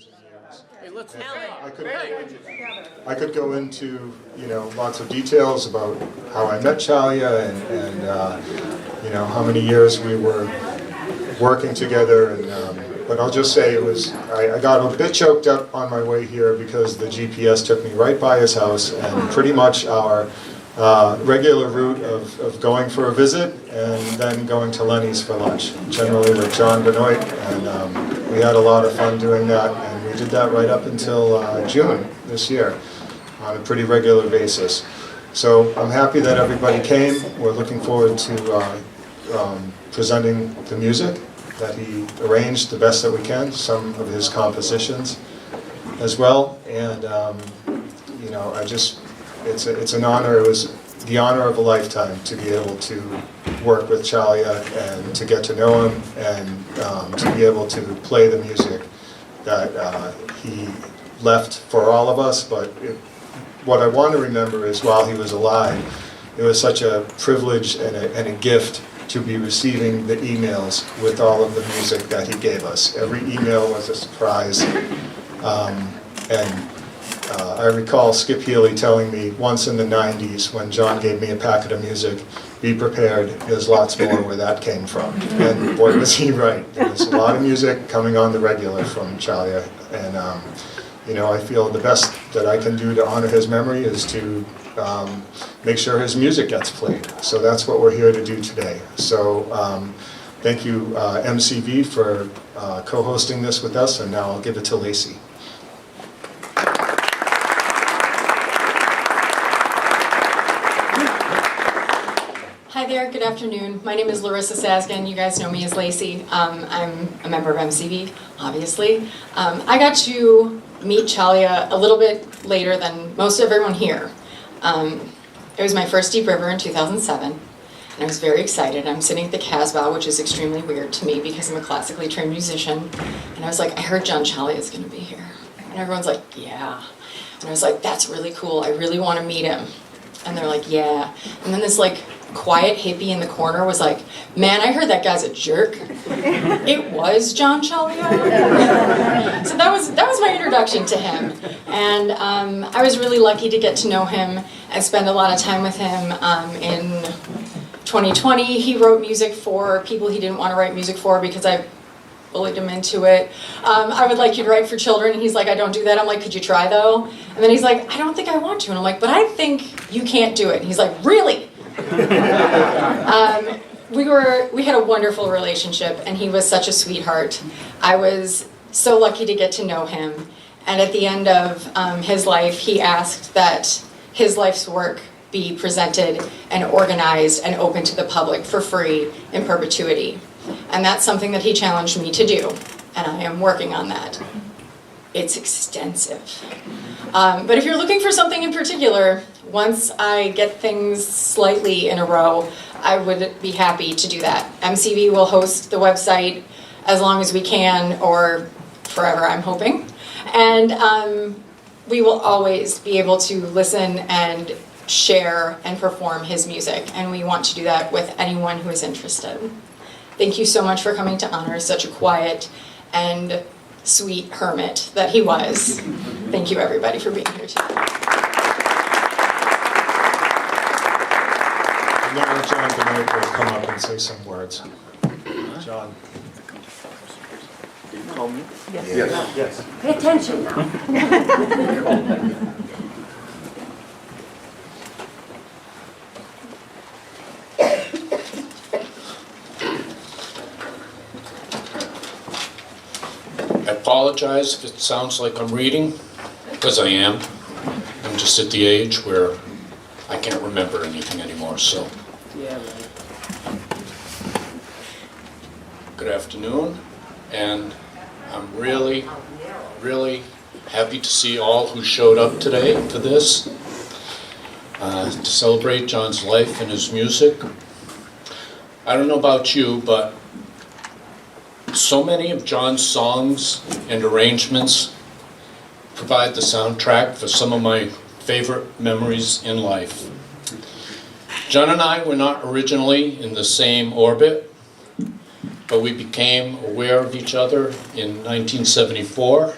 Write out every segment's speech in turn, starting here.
years and years. Hey, let's I could go into, lots of details about how I met Ciaglia and how many years we were working together. But I'll just say I got a bit choked up on my way here because the GPS took me right by his house, and pretty much our regular route of going for a visit and then going to Lenny's for lunch, generally with John Benoit, and we had a lot of fun doing that, and we did that right up until June this year on a pretty regular basis. So I'm happy that everybody came. We're looking forward to presenting the music that he arranged the best that we can, some of his compositions as well, and it's an honor. It was the honor of a lifetime to be able to work with Ciaglia and to get to know him and to be able to play the music that he left for all of us. But what I want to remember is while he was alive, it was such a privilege and a gift to be receiving the emails with all of the music that he gave us. Every email was a surprise. I recall Skip Healy telling me once in the 90s when John gave me a packet of music, be prepared, there's lots more where that came from. And boy, was he right. There's a lot of music coming on the regular from Ciaglia. And I feel the best that I can do to honor his memory is to make sure his music gets played. So that's what we're here to do today. So thank you, MCV, for co-hosting this with us, and now I'll give it to Lacey. Hi there, good afternoon. My name is Larissa Sasgen. You guys know me as Lacey. I'm a member of MCV, obviously. I got to meet Ciaglia a little bit later than most everyone here. It was my first Deep River in 2007, and I was very excited. I'm sitting at the Casbah, which is extremely weird to me because I'm a classically trained musician, and I was like, I heard John Ciaglia is going to be here. And everyone's like, yeah. And I was like, that's really cool. I really want to meet him. And they're like, yeah. And then this quiet hippie in the corner was like, man, I heard that guy's a jerk. It was John Ciaglia. So that was my introduction to him. And I was really lucky to get to know him and spend a lot of time with him. In 2020, he wrote music for people he didn't want to write music for because I bullied him into it. I would like you to write for children, and he's like, I don't do that. I'm like, could you try though? And then he's like, I don't think I want to. And I'm like, but I think you can't do it. And he's like, really? We had a wonderful relationship, and he was such a sweetheart. I was so lucky to get to know him, and at the end of his life, he asked that his life's work be presented and organized and open to the public for free in perpetuity. And that's something that he challenged me to do, and I am working on that. It's extensive. But if you're looking for something in particular, once I get things slightly in a row, I would be happy to do that. MCV will host the website as long as we can, or forever, I'm hoping. And we will always be able to listen and share and perform his music, and we want to do that with anyone who is interested. Thank you so much for coming to honor such a quiet and sweet hermit that he was. Thank you, everybody, for being here today. And now John Benoit will come up and say some words. John. Do you call me? Yes. Yes. Pay attention now. I apologize if it sounds like I'm reading, because I am. I'm just at the age where I can't remember anything anymore, so. Yeah, right. Good afternoon, and I'm really, really happy to see all who showed up today for this, to celebrate John's life and his music. I don't know about you, but so many of John's songs and arrangements provide the soundtrack for some of my favorite memories in life. John and I were not originally in the same orbit, but we became aware of each other in 1974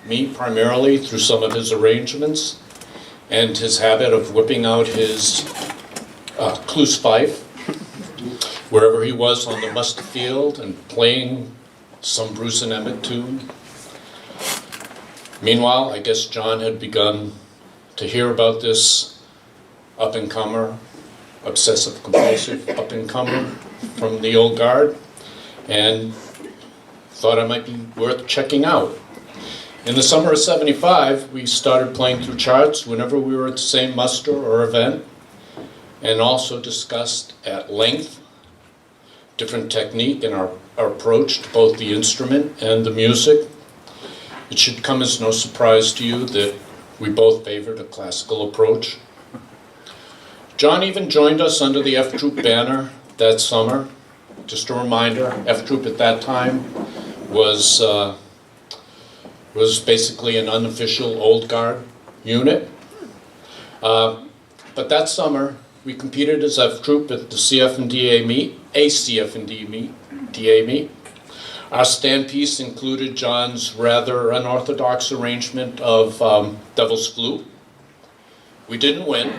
me primarily through some of his arrangements and his habit of whipping out his Clues Fife wherever he was on the muster field and playing some Bruce and Emmett tune. Meanwhile, I guess John had begun to hear about this up-and-comer, obsessive-compulsive up-and-comer from the old guard, and thought I might be worth checking out. In the summer of '75, we started playing through charts whenever we were at the same muster or event, and also discussed at length different technique in our approach to both the instrument and the music. It should come as no surprise to you that we both favored a classical approach. John even joined us under the F Troop banner that summer. Just a reminder, F Troop at that time was basically an unofficial old guard unit. But that summer, we competed as F Troop at the CF and DA meet, DA meet. Our stand piece included John's rather unorthodox arrangement of Devil's Flute. We didn't win,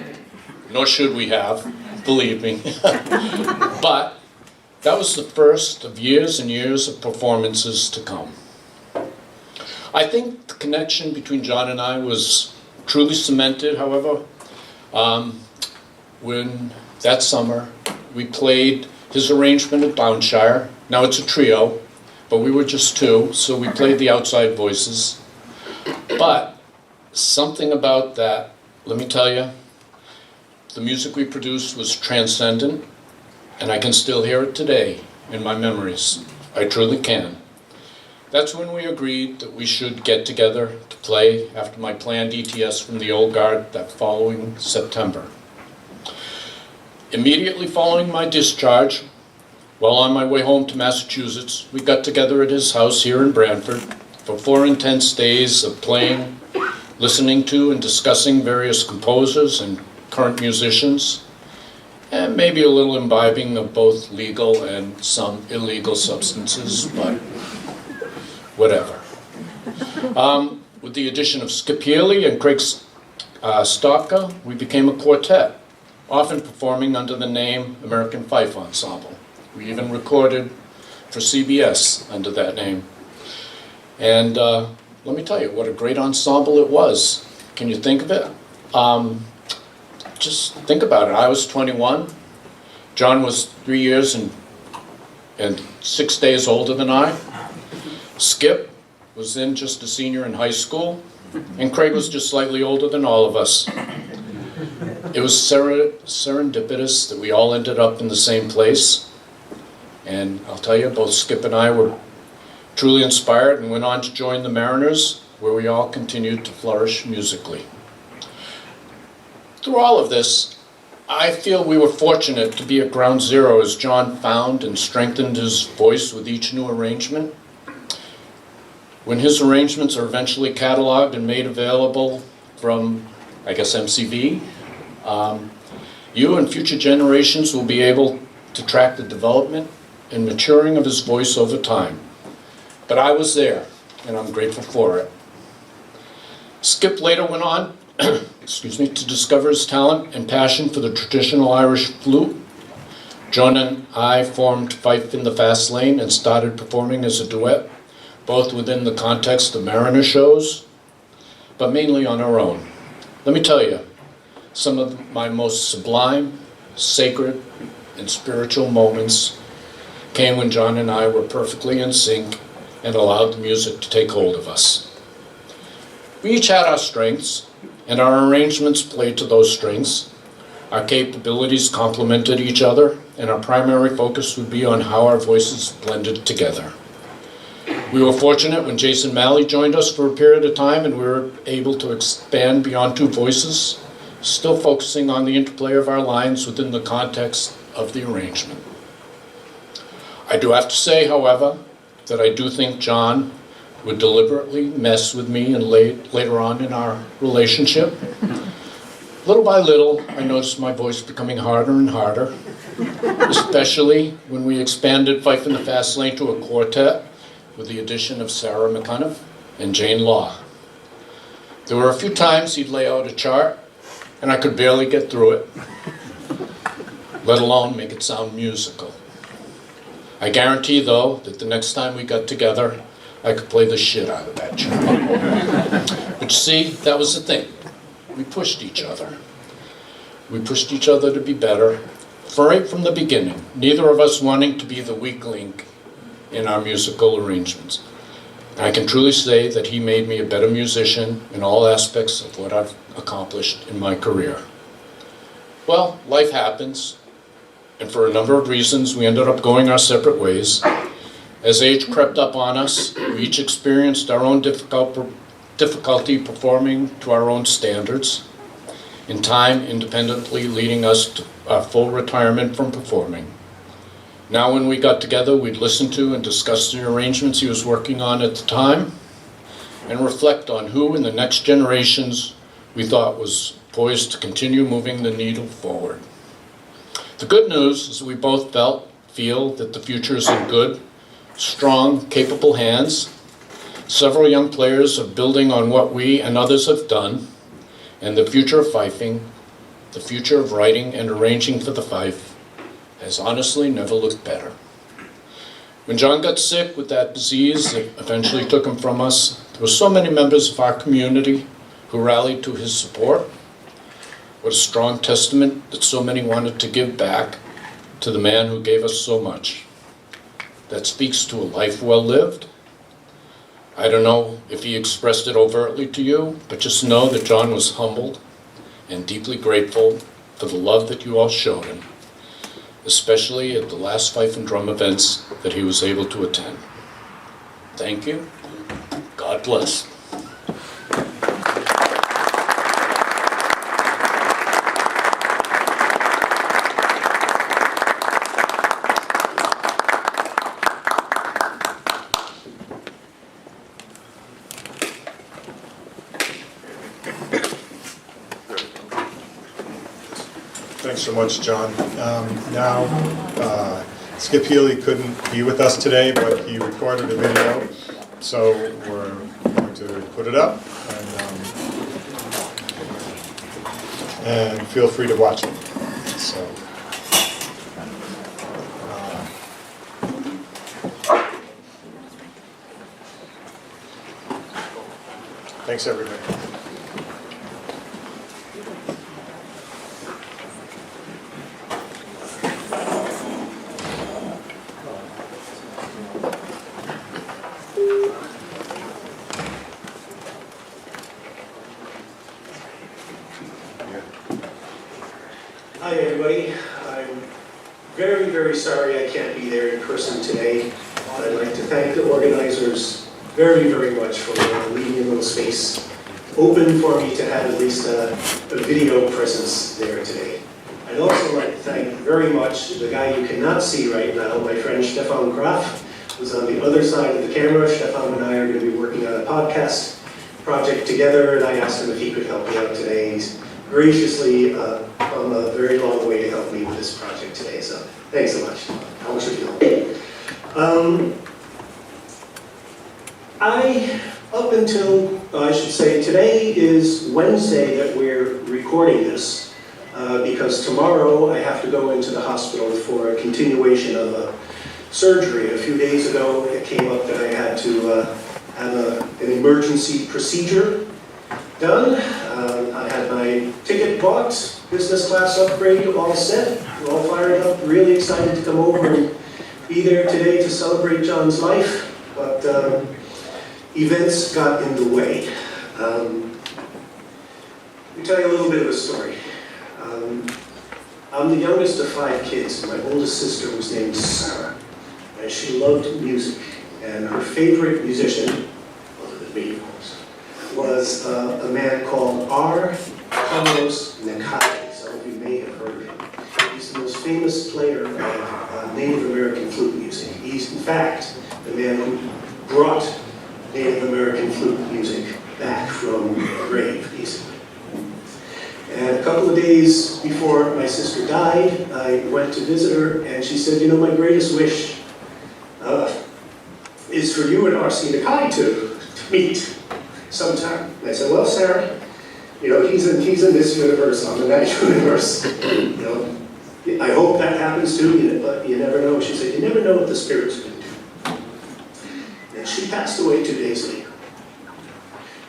nor should we have, believe me. But that was the first of years and years of performances to come. I think the connection between John and I was truly cemented, however, when that summer we played his arrangement at Downshire. Now it's a trio, but we were just two, so we played the outside voices. But something about that, let me tell you, the music we produced was transcendent, and I can still hear it today in my memories. I truly can. That's when we agreed that we should get together to play after my planned ETS from the old guard that following September. Immediately following my discharge, while on my way home to Massachusetts, we got together at his house here in Brantford for 4 intense days of playing, listening to and discussing various composers and current musicians, and maybe a little imbibing of both legal and some illegal substances, but whatever. With the addition of Skip Healy and Craig Stopka, we became a quartet, often performing under the name American Fife Ensemble. We even recorded for CBS under that name. And let me tell you, what a great ensemble it was. Can you think of it? Just think about it. I was 21. John was 3 years and 6 days older than I. Skip was then just a senior in high school, and Craig was just slightly older than all of us. It was serendipitous that we all ended up in the same place. And I'll tell you, both Skip and I were truly inspired and went on to join the Mariners, where we all continued to flourish musically. Through all of this, I feel we were fortunate to be at ground zero as John found and strengthened his voice with each new arrangement. When his arrangements are eventually cataloged and made available from, I guess, MCV, you and future generations will be able to track the development and maturing of his voice over time. But I was there, and I'm grateful for it. Skip later went on to discover his talent and passion for the traditional Irish flute. John and I formed Fife in the Fast Lane and started performing as a duet, both within the context of Mariner shows, but mainly on our own. Let me tell you, some of my most sublime, sacred, and spiritual moments came when John and I were perfectly in sync and allowed the music to take hold of us. We each had our strengths, and our arrangements played to those strengths. Our capabilities complemented each other, and our primary focus would be on how our voices blended together. We were fortunate when Jason Malley joined us for a period of time, and we were able to expand beyond two voices, still focusing on the interplay of our lines within the context of the arrangement. I do have to say, however, that I do think John would deliberately mess with me and later on in our relationship. Little by little, I noticed my voice becoming harder and harder, especially when we expanded Fife in the Fast Lane to a quartet with the addition of Sarah McCunniff and Jane Law. There were a few times he'd lay out a chart, and I could barely get through it, let alone make it sound musical. I guarantee, though, that the next time we got together, I could play the shit out of that chart. But you see, that was the thing. We pushed each other. We pushed each other to be better, right from the beginning, neither of us wanting to be the weak link in our musical arrangements. And I can truly say that he made me a better musician in all aspects of what I've accomplished in my career. Well, life happens, and for a number of reasons, we ended up going our separate ways. As age crept up on us, we each experienced our own difficulty performing to our own standards, in time independently leading us to our full retirement from performing. Now when we got together, we'd listen to and discuss the arrangements he was working on at the time, and reflect on who in the next generations we thought was poised to continue moving the needle forward. The good news is we both feel that the future is in good, strong, capable hands. Several young players are building on what we and others have done, and the future of fifing, the future of writing and arranging for the fife, has honestly never looked better. When John got sick with that disease that eventually took him from us, there were so many members of our community who rallied to his support. What a strong testament that so many wanted to give back to the man who gave us so much. That speaks to a life well lived. I don't know if he expressed it overtly to you, but just know that John was humbled and deeply grateful for the love that you all showed him, especially at the last fife and drum events that he was able to attend. Thank you. God bless. Thanks so much, John. Now, Skip Healy couldn't be with us today, but he recorded a video, so we're going to put it up, and feel free to watch it. So, thanks, everybody. Hi everybody, I'm very, very sorry I can't be there in person today. I'd like to thank the organizers very, very much for leaving a little space open for me to have at least a video presence there today. I'd also like to thank very much the guy you cannot see right now, my friend Stefan Graf, who's on the other side of the camera. Stefan and I are going to be working on a podcast project together, and I asked him if he could help me out today. He's graciously come a very long way to help me with this project today, so thanks so much. How much of you? Up until, I should say, today is Wednesday that we're recording this, because tomorrow I have to go into the hospital for a continuation of a surgery. A few days ago it came up that I had to have an emergency procedure done. I had my ticket bought, business class upgrade, all set, all fired up, really excited to come over and be there today to celebrate John's life, but events got in the way. Let me tell you a little bit of a story. I'm the youngest of 5 kids, and my oldest sister was named Sarah, and she loved music, and her favorite musician, other than me of course, was a man called R. Carlos Nichols. Some of you may have heard of him. He's the most famous player of Native American flute music. He's, in fact, the man who brought Native American flute music back from the grave, basically. And a couple of days before my sister died, I went to visit her, and she said, you know, my greatest wish is for you and R.C. Nichols to meet. sometime. And I said, well, Sarah, you know, he's in this universe, I'm in that universe. You know, I hope that happens too, but you never know. She said, you never know what the spirits can do. And she passed away 2 days later.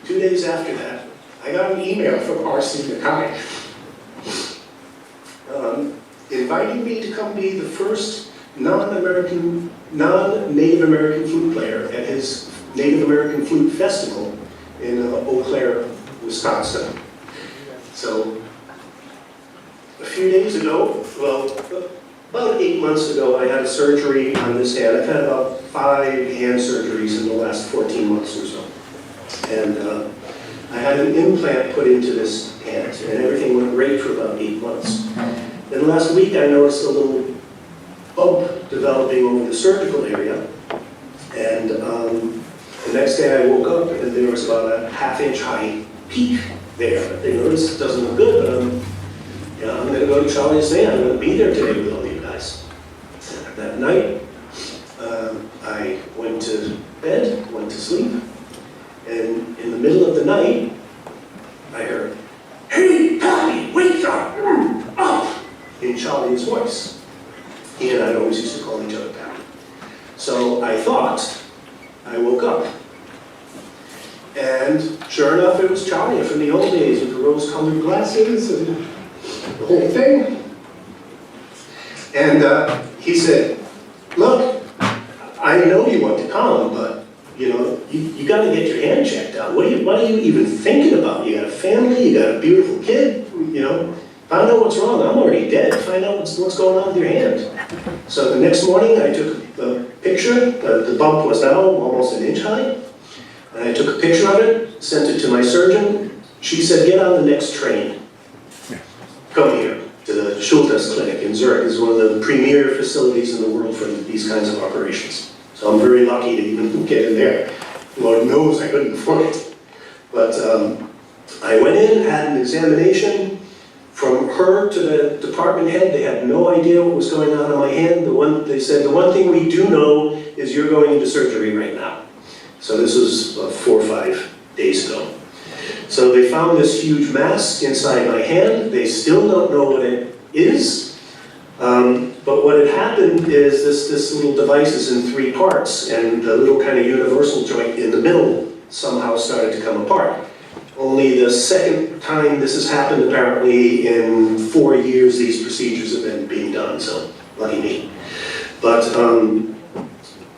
2 days after that, I got an email from R.C. Mackay inviting me to come be the first non-Native American flute player at his Native American Flute Festival in Eau Claire, Wisconsin. So, a few days ago, well, about 8 months ago, I had a surgery on this hand. I've had about 5 hand surgeries in the last 14 months or so. And I had an implant put into this hand, and everything went great for about 8 months. Then last week, I noticed a little bump developing over the surgical area. And the next day I woke up, and there was about a half-inch high peak there. I noticed it doesn't look good, but I'm going to go to Charlie's Day. I'm going to be there today with all you guys. That night, I went to bed, went to sleep, and in the middle of the night, I heard, "Hey, Pappy, wake up! Up!" in Charlie's voice. He and I always used to call each other Pappy. So I thought, I woke up. And sure enough, it was Charlie from the old days with the rose-colored glasses and the whole thing. And he said, "Look, I know you want to come, but you know, you got to get your hand checked out. What are you even thinking about? You got a family, you got a beautiful kid, you know. Find out what's wrong. I'm already dead. Find out what's going on with your hand." So the next morning, I took a picture. The bump was now almost an inch high. And I took a picture of it, sent it to my surgeon. She said, "Get on the next train. Come here to the Schultes Clinic in Zurich. It's one of the premier facilities in the world for these kinds of operations." So I'm very lucky to even get in there. Lord knows I couldn't afford it. But I went in, had an examination. From her to the department head, they had no idea what was going on in my hand. They said, "The one thing we do know is you're going into surgery right now." So this was 4 or 5 days ago. So they found this huge mass inside my hand. They still don't know what it is. But what had happened is this little device is in 3 parts, and the little kind of universal joint in the middle somehow started to come apart. Only the second time this has happened, apparently, in 4 years these procedures have been being done, so lucky me. But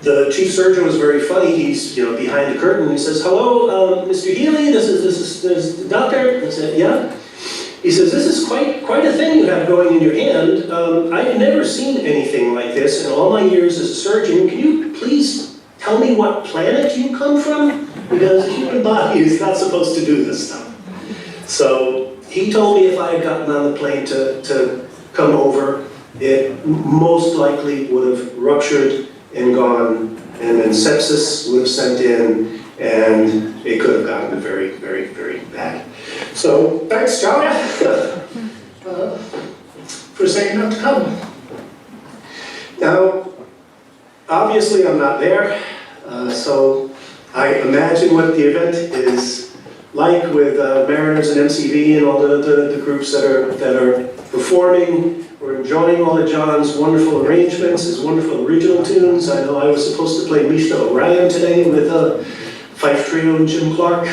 the chief surgeon was very funny. He's behind the curtain and he says, "Hello, Mr. Healy, this is the doctor." I said, "Yeah." He says, "This is quite a thing you have going in your hand. I've never seen anything like this in all my years as a surgeon. Can you please tell me what planet you come from? Because the human body is not supposed to do this stuff." So he told me if I had gotten on the plane to come over, it most likely would have ruptured and gone, and then sepsis would have sent in, and it could have gotten very, very, very bad. So thanks, John, for saying not to come. Now, obviously I'm not there, so I imagine what the event is like with Mariners and MCV and all the groups that are performing. We're enjoying all of John's wonderful arrangements, his wonderful original tunes. I know I was supposed to play Mishna Orion today with Fife Trio and Jim Clark,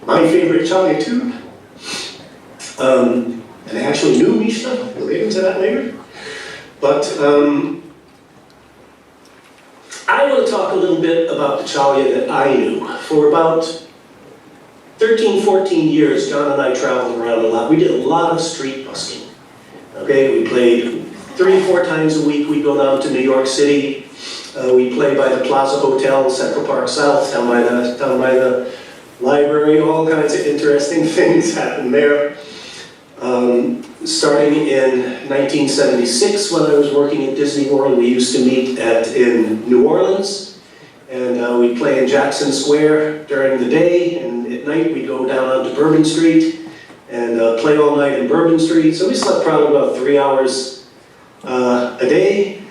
my favorite Charlie tune. And I actually knew Mishna, we'll get into that later. But I want to talk a little bit about the Ciaglia that I knew. For about 13, 14 years, John and I traveled around a lot. We did a lot of street busking. Okay, we played 3 or 4 times a week. We'd go down to New York City. We played by the Plaza Hotel, Central Park South, down by the library. All kinds of interesting things happened there. Starting in 1976, when I was working at Disney World, we used to meet in New Orleans, and we'd play in Jackson Square during the day, and at night we'd go down onto Bourbon Street and play all night in Bourbon Street. So we slept probably about 3 hours a day.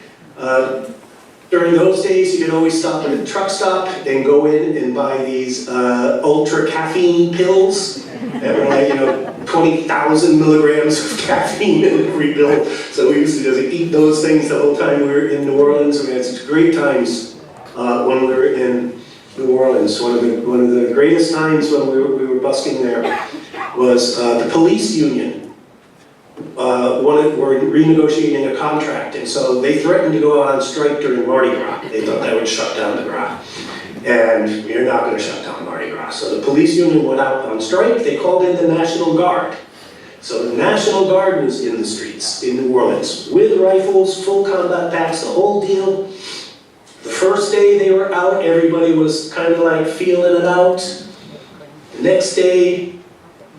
During those days, you could always stop at a truck stop and go in and buy these ultra caffeine pills that were like, 20,000 milligrams of caffeine in every pill. So we used to just eat those things the whole time we were in New Orleans. We had such great times when we were in New Orleans. One of the greatest times when we were busking there was the police union. Were renegotiating a contract, and so they threatened to go out on strike during Mardi Gras. They thought that would shut down the Gras. And you're not going to shut down Mardi Gras. So the police union went out on strike. They called in the National Guard. So the National Guard was in the streets in New Orleans with rifles, full combat packs, the whole deal. The first day they were out, everybody was kind of like feeling it out. The next day,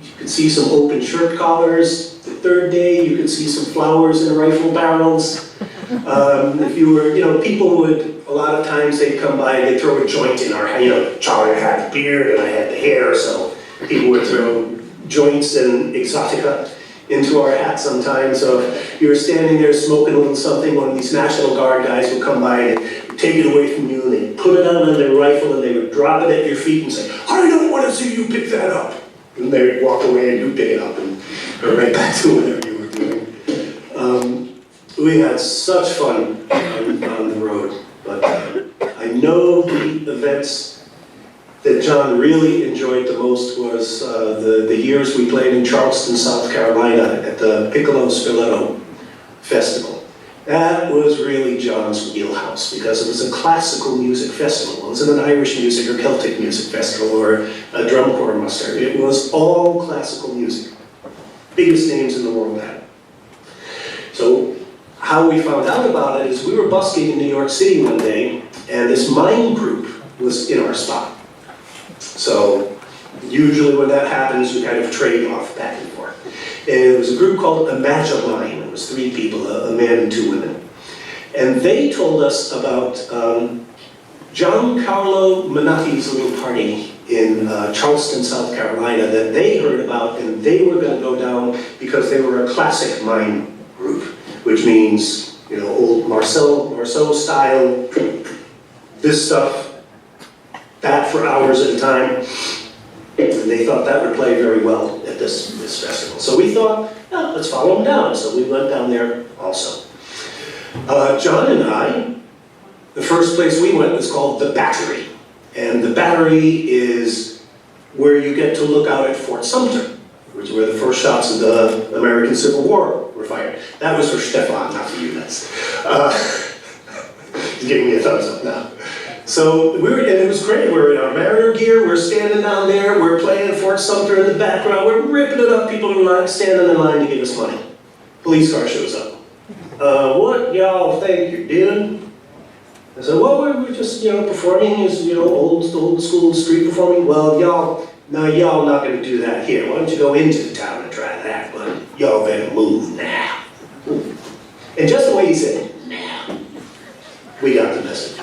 you could see some open shirt collars. The third day, you could see some flowers in rifle barrels. If you were, people would, a lot of times they'd come by and they'd throw a joint in our, Charlie had the beard and I had the hair, so people would throw joints and exotica into our hat sometimes. So if you were standing there smoking a little something, one of these National Guard guys would come by and take it away from you, and they'd put it out on their rifle and they would drop it at your feet and say, I don't want to see you pick that up. And they'd walk away and you'd pick it up and go right back to whatever you were doing. We had such fun on the road, but I know the events that John really enjoyed the most was the years we played in Charleston, South Carolina at the Piccolo Spoleto Festival. That was really John's wheelhouse because it was a classical music festival. It wasn't an Irish music or Celtic music festival or a drum corps muster. It was all classical music. Biggest names in the world had it. So how we found out about it is we were busking in New York City one day and this mime group was in our spot. So usually when that happens, we kind of trade off back and forth. And it was a group called Imagine. It was 3 people, a man and 2 women. And they told us about Giancarlo Menotti's little party in Charleston, South Carolina that they heard about, and they were going to go down because they were a classic mime group, which means, old Marceau style, this stuff, that for hours at a time. And they thought that would play very well at this festival. So we thought, let's follow them down. So we went down there also. John and I, the first place we went was called the Battery. And the Battery is where you get to look out at Fort Sumter, which is where the first shots of the American Civil War were fired. That was for Stefan, not for you, that's. He's giving me a thumbs up now. So and it was great. We're in our Mariner gear, we're standing down there, we're playing Fort Sumter in the background, we're ripping it up, people are standing in line to give us money. Police car shows up. What y'all think you're doing? I said, well, we're just, performing as, old school street performing. Well, y'all not gonna do that here. Why don't you go into the town and try that? But y'all better move now. And just the way he said it, now, we got the message.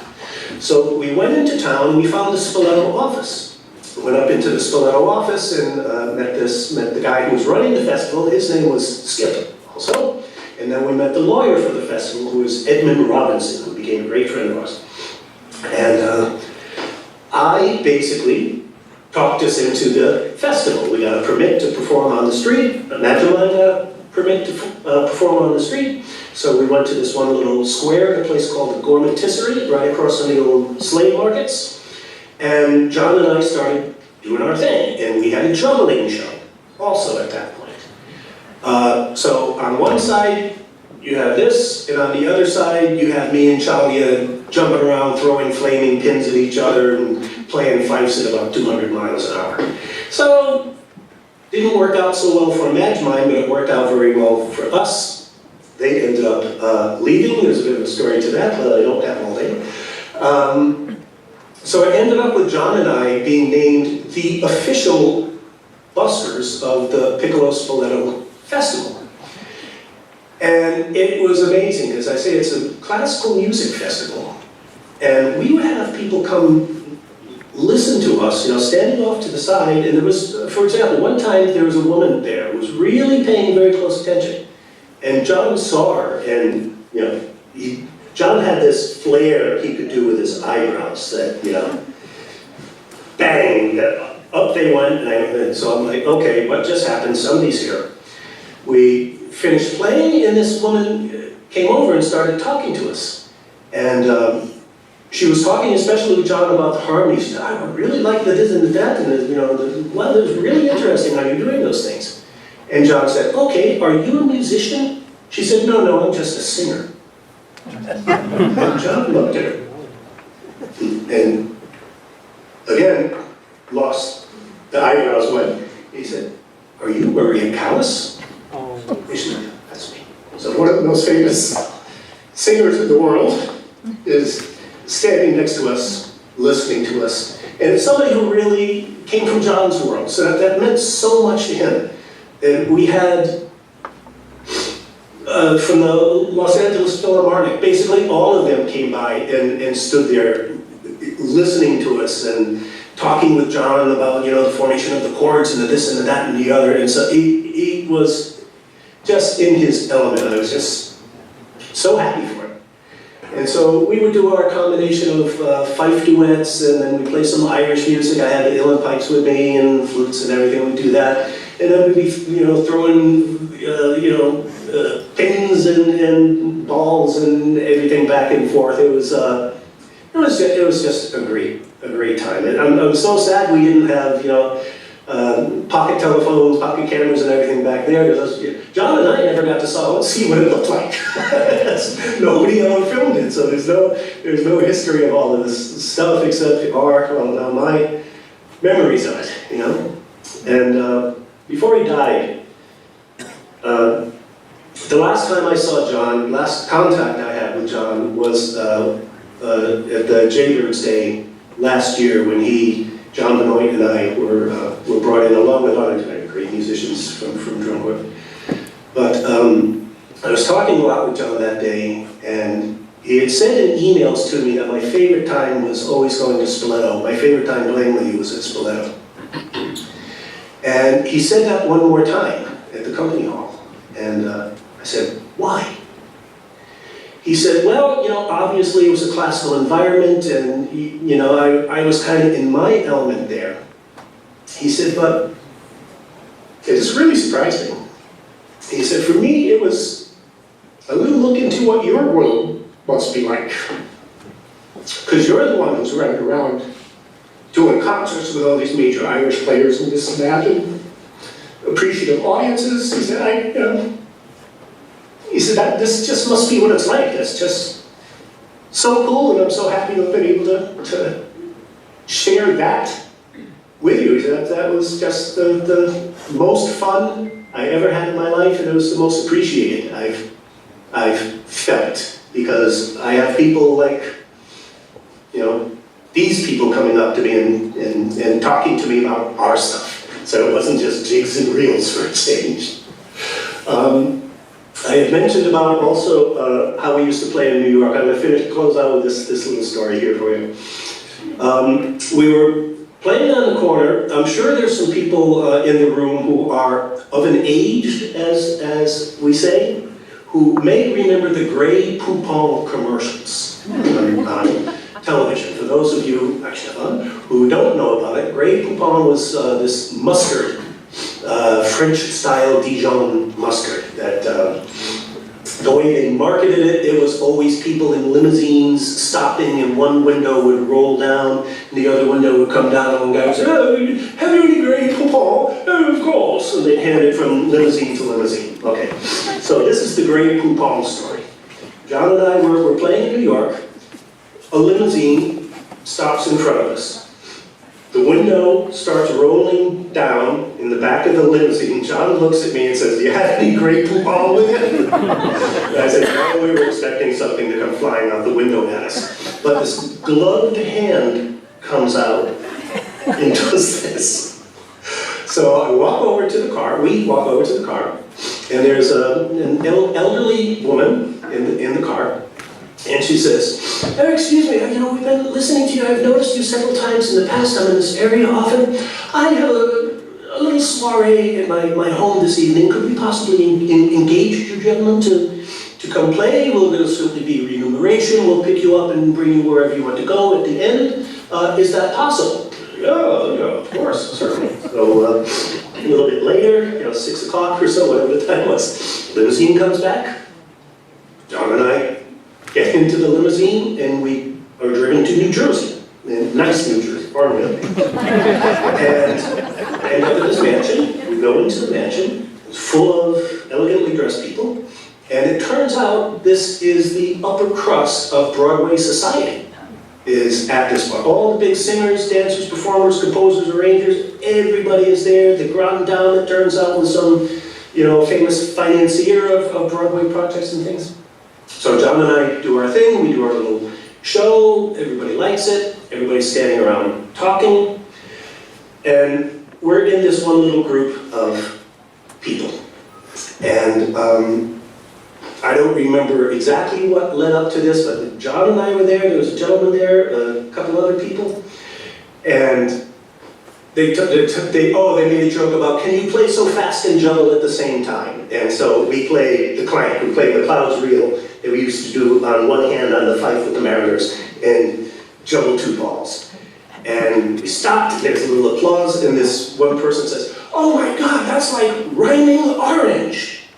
So we went into town and we found the Spoleto office. We went up into the Spoleto office and met the guy who was running the festival. His name was Skip also. And then we met the lawyer for the festival, who was Edmund Robinson, who became a great friend of ours. And I basically talked us into the festival. We got a permit to perform on the street, a Magellanic permit to perform on the street. So we went to this one little square, a place called the Gourmetisserie, right across from the old slave markets. And John and I started doing our thing. And we had a juggling show also at that point. So on one side, you have this, and on the other side, you have me and Ciaglia jumping around, throwing flaming pins at each other, and playing fifes at about 200 miles an hour. So, didn't work out so well for Imagine, but it worked out very well for us. They ended up leaving. There's a bit of a story to that, but I don't have all day. So it ended up with John and I being named the official buskers of the Piccolo Spoleto Festival. And it was amazing, as I say, it's a classical music festival. And we would have people come listen to us, standing off to the side. And there was, for example, one time there was a woman there who was really paying very close attention. And John saw her, and he John had this flair he could do with his eyebrows that, bang, up they went, and so I'm like, okay, what just happened? Somebody's here. We finished playing, and this woman came over and started talking to us. And she was talking especially with John about the harmony. She said, I really like the this and the that, and well, it was really interesting how you're doing those things. And John said, okay, are you a musician? She said, no, I'm just a singer. And John looked at her, and again, lost. The eyebrows went. He said, are you Maria Callas? Mishna, that's me. So one of the most famous singers in the world is standing next to us, listening to us. And it's somebody who really came from John's world, so that meant so much to him. And we had, from the Los Angeles Philharmonic, basically all of them came by and stood there listening to us and talking with John about, the formation of the chords and the this and the that and the other. And so he was just in his element. I was just so happy for him. And so we would do our combination of Fife duets, and then we play some Irish music. I had the uilleann pipes with me and flutes and everything. We'd do that. And then we'd be, throwing, pins and balls and everything back and forth. It was just a great time. And I'm so sad we didn't have, pocket telephones, pocket cameras and everything back there. Because John and I never got to see what it looked like. Nobody ever filmed it, so there's no history of all of this stuff except my memories of it, And before he died, the last time I saw John, last contact I had with John was at the Jaybirds Day last year when John Benoit and I were brought in along with other great musicians from Drumwood. But I was talking a lot with John that day, and he had said in emails to me that my favorite time was always going to Spoleto. My favorite time playing with you was at Spoleto. And he said that one more time at the company hall. And I said, why? He said, well, obviously it was a classical environment, and, I was kind of in my element there. He said, but it just really surprised me. He said, for me, it was a little look into what your world must be like. Because you're the one who's running around doing concerts with all these major Irish players and this and that, and appreciative audiences. He said, He said, this just must be what it's like. That's just so cool, and I'm so happy to have been able to share that with you. He said, that was just the most fun I ever had in my life, and it was the most appreciated I've felt, because I have people like, these people coming up to me and talking to me about our stuff. So it wasn't just jigs and reels for a change. I had mentioned about also how we used to play in New York. I'm going to close out with this little story here for you. We were playing on the corner. I'm sure there's some people in the room who are of an age, as we say, who may remember the Grey Poupon commercials on television. For those of you who don't know about it, Grey Poupon was this mustard, French-style Dijon mustard that the way they marketed it, it was always people in limousines stopping, and one window would roll down and the other window would come down, and one guy would say, oh, have you any Grey Poupon? Oh, of course. And they'd hand it from limousine to limousine. Okay, so this is the Grey Poupon story. John and I were playing in New York. A limousine stops in front of us. The window starts rolling down in the back of the limousine. John looks at me and says, do you have any Grey Poupon with it? And I said, no, we were expecting something to come flying out the window at us. But this gloved hand comes out and does this. So I walk over to the car, we walk over to the car, and there's an elderly woman in the car. And she says, oh, excuse me, we've been listening to you. I've noticed you several times in the past. I'm in this area often. I have a little soiree at my home this evening. Could we possibly engage you gentlemen to to come play. There'll simply be remuneration. We'll pick you up and bring you wherever you want to go at the end. Is that possible? Yeah, of course, certainly. So a little bit later, 6 o'clock or so, whatever the time was, limousine comes back. John and I get into the limousine and we are driven to New Jersey. Nice New Jersey, Farmville. And I end up at this mansion. We go into the mansion. It's full of elegantly dressed people. And it turns out this is the upper crust of Broadway society. Is at this bar. All the big singers, dancers, performers, composers, arrangers, everybody is there. The Grand Dame, it turns out, was some, famous financier of Broadway projects and things. So John and I do our thing, we do our little show, everybody likes it, everybody's standing around talking, and we're in this one little group of people. And I don't remember exactly what led up to this, but John and I were there was a gentleman there, a couple other people, and they made a joke about, can you play so fast and juggle at the same time? And so we played the clank, we played the Clouds Reel that we used to do on one hand on the Fife with the Mariners and juggle 2 balls. And we stopped, and there was a little applause, and this one person says, oh my God, that's like rhyming orange.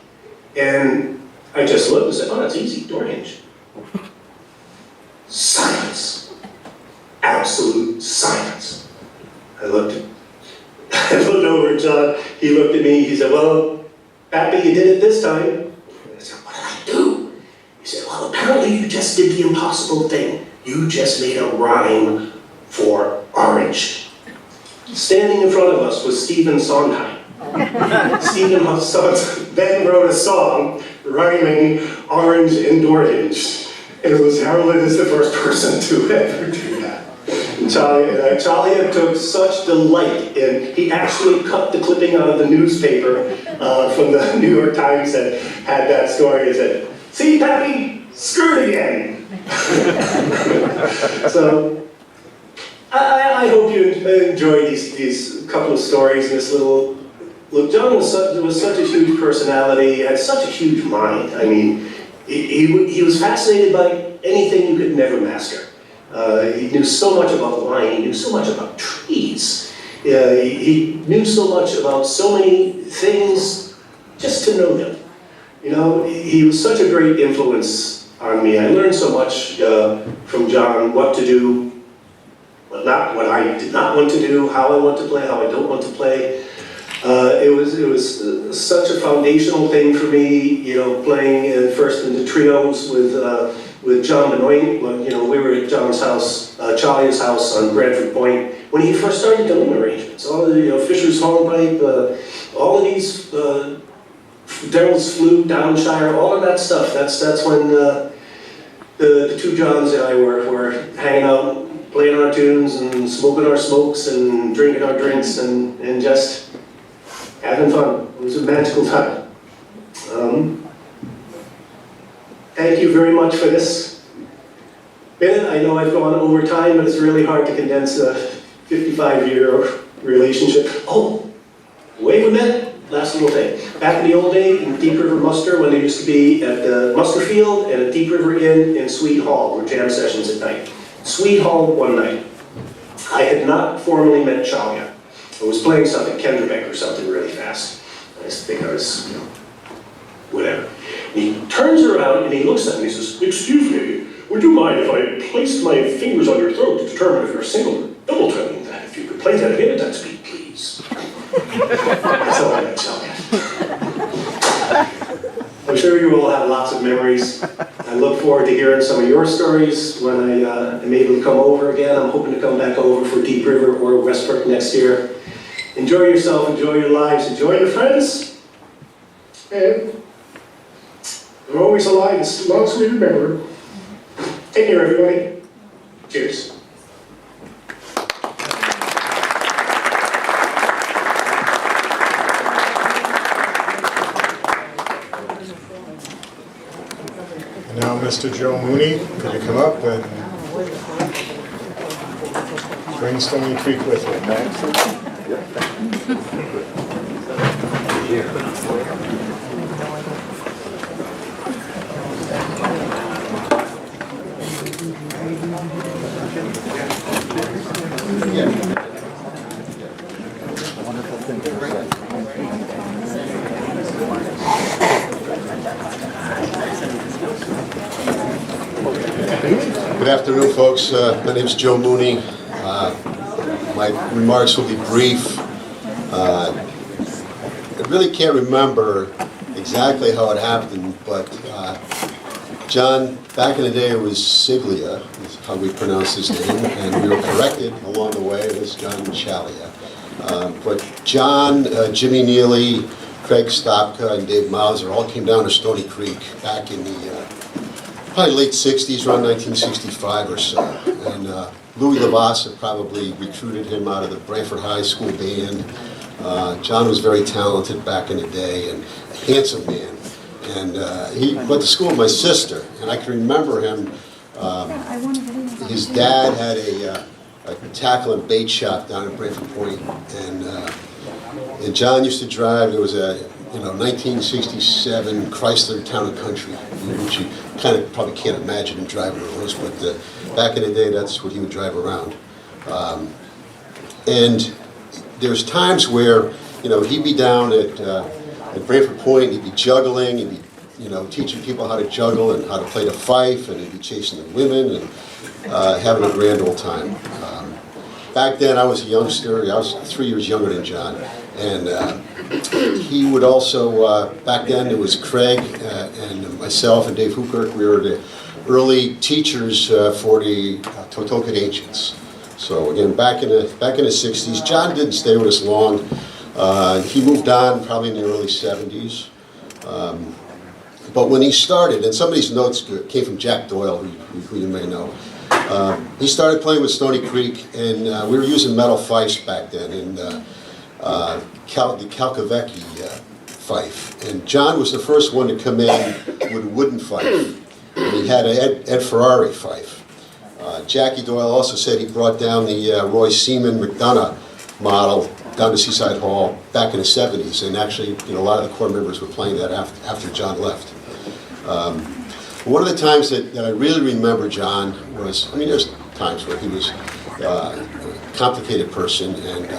And I just looked and said, oh, that's easy, orange. Silence. Absolute silence. I looked over at John, he looked at me, he said, well, Pappy, you did it this time. I said, what did I do? He said, well, apparently you just did the impossible thing. You just made a rhyme for orange. Standing in front of us was Stephen Sondheim. Stephen then wrote a song rhyming orange and orange. And it was heralded as the first person to ever do that. And Ciaglia took such delight in, he actually cut the clipping out of the newspaper from the New York Times that had that story and said, see, Pappy, screw it again. So, I hope you enjoyed these couple of stories and this little. Look, John was such a huge personality, had such a huge mind. I mean, he was fascinated by anything you could never master. He knew so much about wine, he knew so much about trees. He knew so much about so many things just to know them. He was such a great influence on me. I learned so much from John, what to do, what I did not want to do, how I want to play, how I don't want to play. It was such a foundational thing for me, playing first in the trios with John Benoit. We were at John's house, Ciaglia's house on Bradford Point, when he first started doing arrangements. All the Fisher's Hornpipe, all of these, Daryl's Flute, Downshire, all of that stuff. That's when the 2 Johns and I were hanging out, playing our tunes and smoking our smokes and drinking our drinks and just having fun. It was a magical time. Thank you very much for this. Ben, I know I've gone over time, but it's really hard to condense a 55-year relationship. Oh, way we met, last little thing. Back in the old day, in Deep River Muster, when there used to be at the Muster Field and a Deep River Inn in Swede Hall, were jam sessions at night. Swede Hall one night. I had not formally met Ciaglia. I was playing something, Kenderbeck or something really fast. I think I was, whatever. And he turns around and he looks at me and he says, excuse me, would you mind if I placed my fingers on your throat to determine if you're single or double toning that? If you could play that again at that speed, please. That's all I got to tell you. I'm sure you will have lots of memories. I look forward to hearing some of your stories when I am able to come over again. I'm hoping to come back over for Deep River or Westbrook next year. Enjoy yourself, enjoy your lives, enjoy your friends. And they're always alive as long as we remember. Take care, everybody. Cheers. And now, Mr. Joe Mooney, could you come up and bring Stony Creek with you? Good afternoon, folks. My name is Joe Mooney. My remarks will be brief. I really can't remember exactly how it happened, but John, back in the day, it was Ciaglia, is how we pronounce his name, and we were corrected along the way. It was John Ciaglia. But John, Jimmy Neely, Craig Stopka, and Dave Mauser all came down to Stony Creek back in the probably late 60s, around 1965 or so. And Louis Lavassa probably recruited him out of the Branford High School band. John was very talented back in the day and a handsome man. And he went to school with my sister, and I can remember him. His dad had a tackle and bait shop down at Branford Point, and John used to drive. There was a 1967 Chrysler Town and Country, which you kind of probably can't imagine him driving one of those, but back in the day, that's what he would drive around. And there's times where he'd be down at Branford Point, he'd be juggling, he'd be teaching people how to juggle and how to play the fife, and he'd be chasing the women and having a grand old time. Back then, I was a youngster. I was 3 years younger than John, and he would also, back then it was Craig and myself and Dave Hooker. We were the early teachers for the Totoket Ancients. So again, back in the 60s, John didn't stay with us long. He moved on probably in the early 70s. But when he started, and some of these notes came from Jack Doyle, who you may know. He started playing with Stony Creek, and we were using metal fifes back then, and the Calcavecchi fife. And John was the first one to come in with a wooden fife. And he had an Ed Ferrari fife. Jackie Doyle also said he brought down the Roy Seaman McDonough model down to Seaside Hall back in the 70s, and actually, a lot of the core members were playing that after John left. One of the times that I really remember John was, there's times where he was a complicated person, and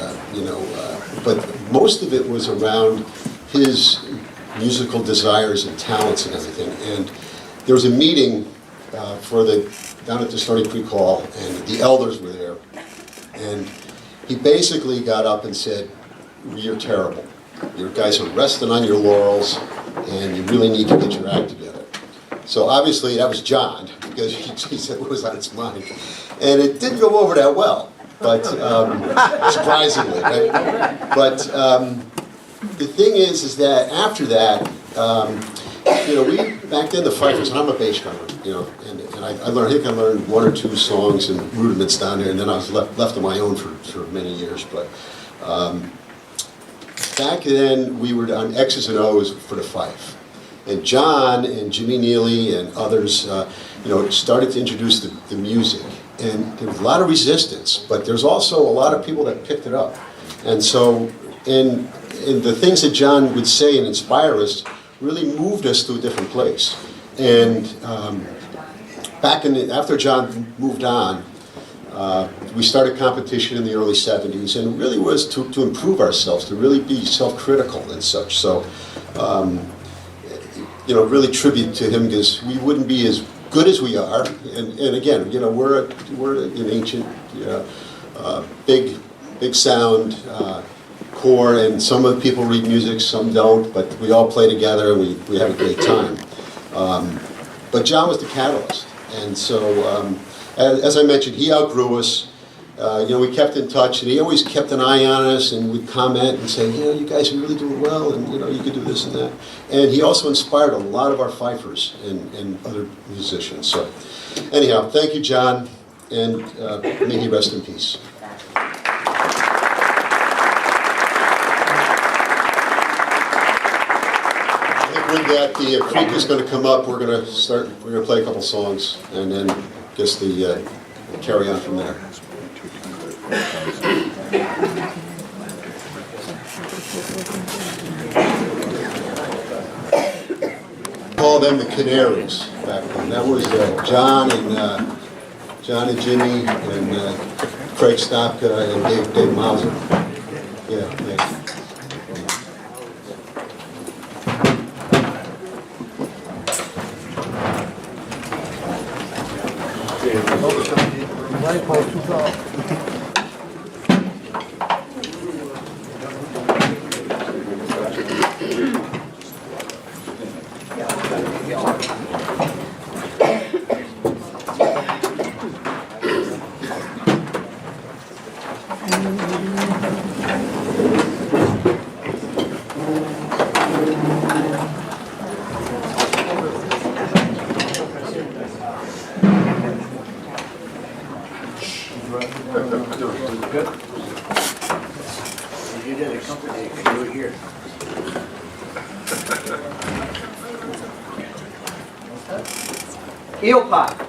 but most of it was around his musical desires and talents and everything. And there was a meeting down at the Stony Creek Hall, and the elders were there, and he basically got up and said, "You're terrible. You guys are resting on your laurels, and you really need to get your act together." So obviously that was John, because he said what was on his mind. And it didn't go over that well, but surprisingly, right? But the thing is that after that, we, back then the fifers, and I'm a bass drummer, and I think I learned one or two songs and rudiments down there, and then I was left on my own for many years. But back then we were on X's and O's for the fife. And John and Jimmy Neely and others, started to introduce the music. And there was a lot of resistance, but there's also a lot of people that picked it up. And so, and the things that John would say and inspire us really moved us to a different place. And after John moved on, we started competition in the early 70s, and it really was to improve ourselves, to really be self-critical and such. So, really tribute to him, because we wouldn't be as good as we are. And again, we're an ancient, big sound core, and some of the people read music, some don't, but we all play together and we have a great time. But John was the catalyst, and so as I mentioned, he outgrew us. We kept in touch, and he always kept an eye on us, and would comment and say, you guys are really doing well, and you could do this and that. And he also inspired a lot of our fifers and other musicians. So anyhow, thank you, John, and may he rest in peace. I think with that, the creek is going to come up. We're going to play a couple songs, and then just carry on from there. Call them the Canaries back then. That was John and Jimmy and Craig Stopka and Dave Mauser. Yeah, thanks. You did a company, you can do it here. Eel pie.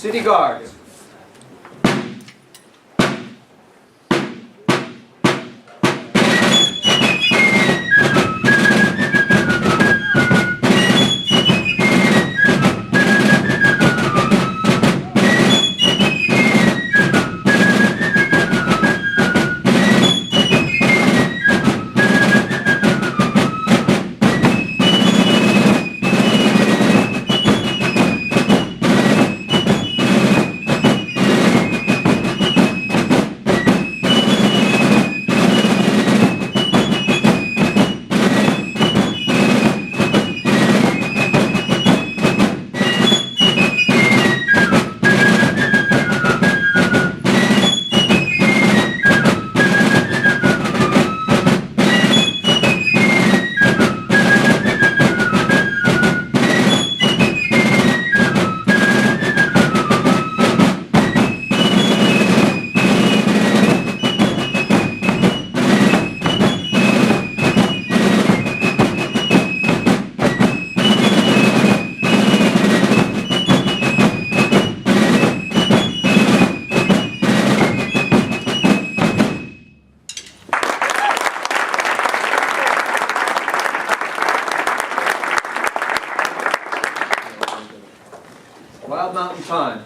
City Guard. Wild Mountain Pond.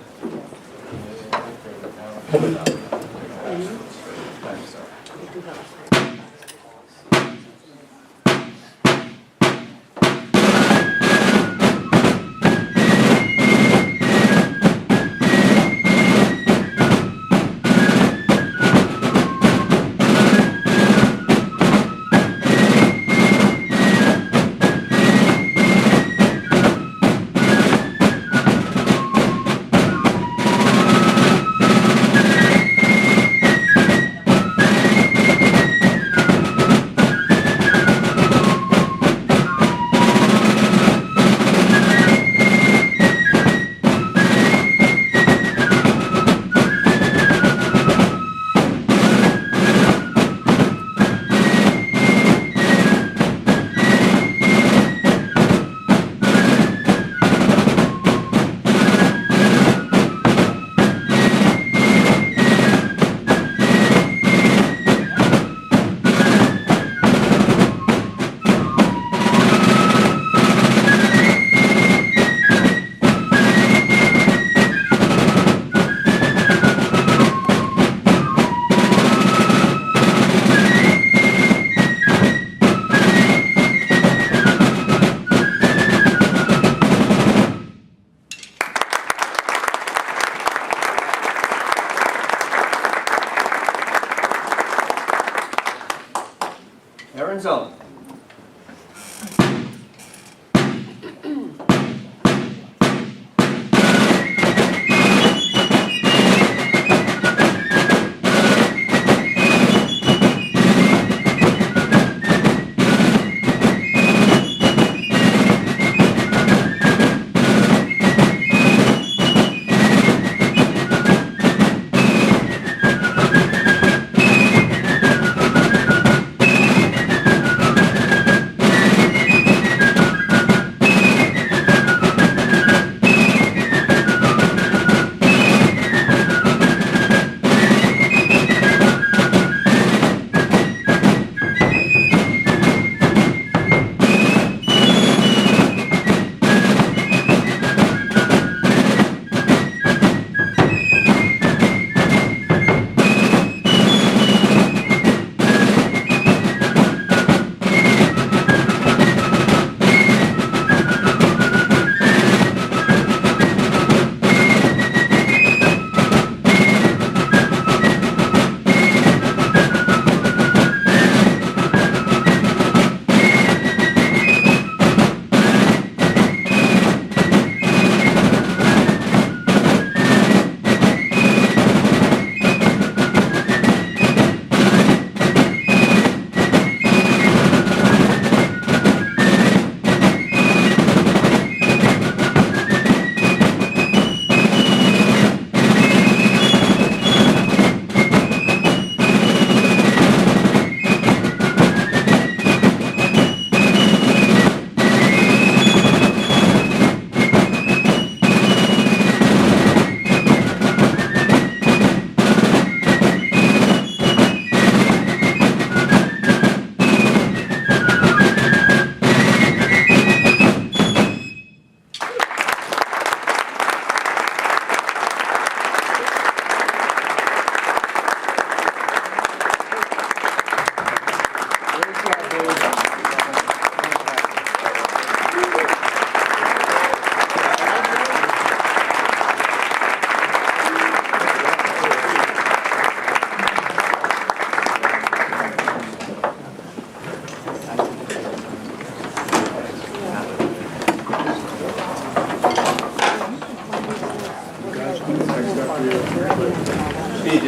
Erin's own.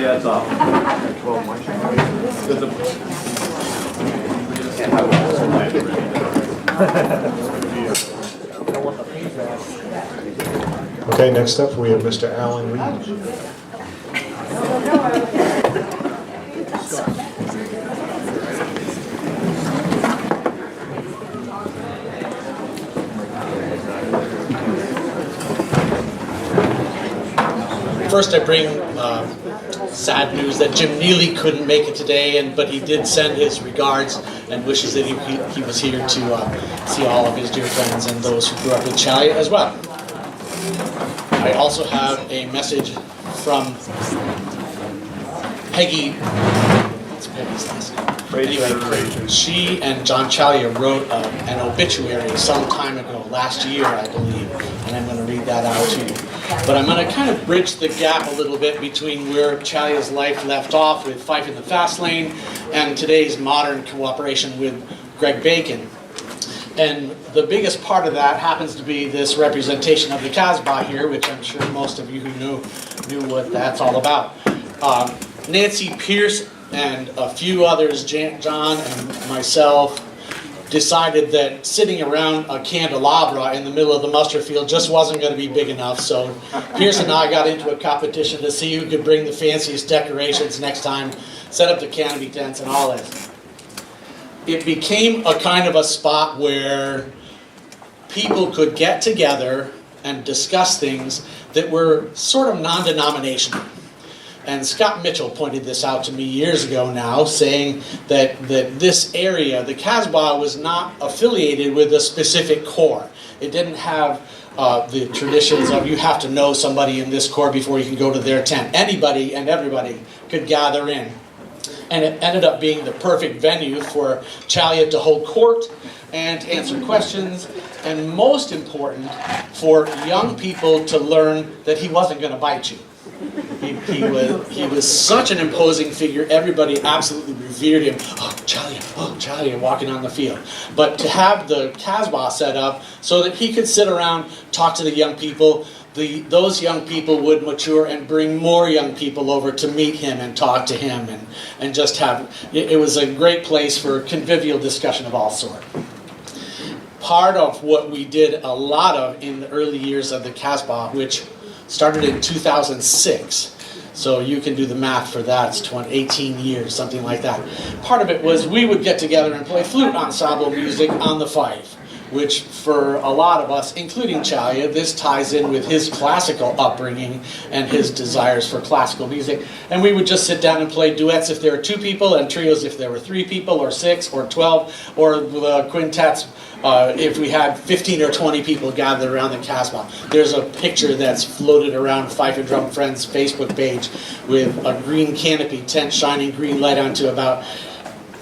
That's all. Okay, next up we have Mr. Alan Reed. First, I bring sad news that Jim Neely couldn't make it today, but he did send his regards and wishes that he was here to see all of his dear friends and those who grew up with Ciaglia as well. I also have a message from Peggy. What's Peggy's last name? Anyway, she and John Ciaglia wrote an obituary some time ago, last year, I believe, and I'm going to read that out to you. But I'm going to kind of bridge the gap a little bit between where Ciaglia's life left off with Fife in the Fast Lane and today's modern cooperation with Greg Bacon. And the biggest part of that happens to be this representation of the Casbah here, which I'm sure most of you who knew what that's all about. Nancy Pierce and a few others, John and myself, decided that sitting around a candelabra in the middle of the muster field just wasn't going to be big enough. So Pierce and I got into a competition to see who could bring the fanciest decorations next time, set up the canopy tents and all this. It became a kind of a spot where people could get together and discuss things that were sort of non-denominational. And Scott Mitchell pointed this out to me years ago now, saying that this area, the Casbah, was not affiliated with a specific corps. It didn't have the traditions of you have to know somebody in this corps before you can go to their tent. Anybody and everybody could gather in. And it ended up being the perfect venue for Ciaglia to hold court and to answer questions, and most important, for young people to learn that he wasn't going to bite you. He was such an imposing figure, everybody absolutely revered him. Oh, Ciaglia, walking on the field. But to have the Casbah set up so that he could sit around, talk to the young people, those young people would mature and bring more young people over to meet him and talk to him and just have, it was a great place for convivial discussion of all sorts. Part of what we did a lot of in the early years of the Casbah, which started in 2006, so you can do the math for that, it's 18 years, something like that. Part of it was we would get together and play flute ensemble music on the Fife, which for a lot of us, including Ciaglia, this ties in with his classical upbringing and his desires for classical music. And we would just sit down and play duets if there were 2 people, and trios if there were 3 people, or 6, or 12, or quintets if we had 15 or 20 people gathered around the Casbah. There's a picture that's floated around Fife and Drum Friends' Facebook page with a green canopy tent shining green light onto about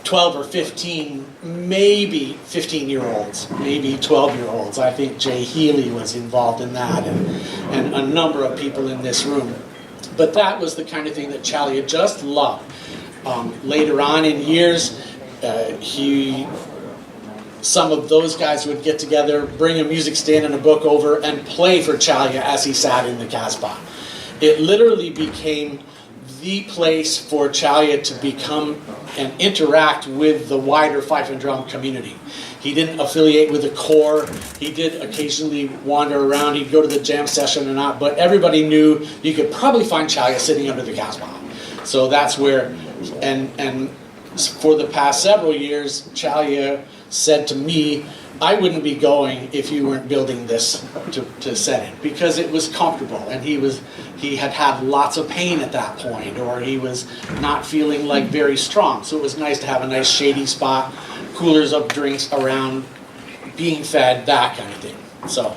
12 or 15, maybe 15-year-olds, maybe 12-year-olds. I think Jay Healy was involved in that, and a number of people in this room. But that was the kind of thing that Ciaglia just loved. Later on in years, some of those guys would get together, bring a music stand and a book over, and play for Ciaglia as he sat in the Casbah. It literally became the place for Ciaglia to become and interact with the wider Fife and Drum community. He didn't affiliate with the corps. He did occasionally wander around. He'd go to the jam session or not, but everybody knew you could probably find Ciaglia sitting under the Casbah. So that's where, and for the past several years, Ciaglia said to me, I wouldn't be going if you weren't building this to set it, because it was comfortable, and he had had lots of pain at that point, or he was not feeling like very strong. So it was nice to have a nice shady spot, coolers of drinks around, being fed, that kind of thing. So,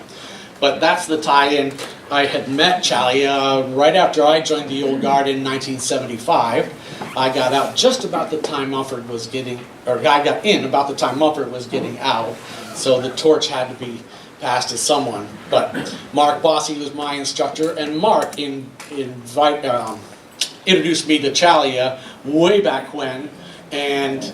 but that's the tie-in. I had met Ciaglia right after I joined the Old Guard in 1975. I got out just about the time Mumford was getting, or I got in about the time Mumford was getting out. So the torch had to be passed to someone. But Mark Bossy was my instructor, and Mark introduced me to Ciaglia way back when, and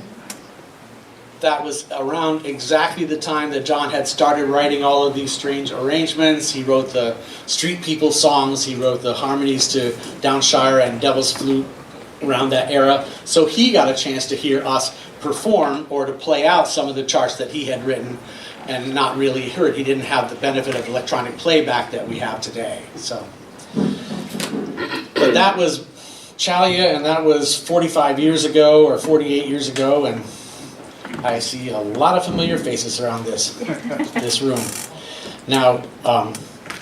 that was around exactly the time that John had started writing all of these strange arrangements. He wrote the Street People songs, he wrote the harmonies to Downshire and Devil's Flute around that era. So he got a chance to hear us perform or to play out some of the charts that he had written and not really heard. He didn't have the benefit of electronic playback that we have today. So, but that was Ciaglia, and that was 45 years ago or 48 years ago, and I see a lot of familiar faces around this room. Now,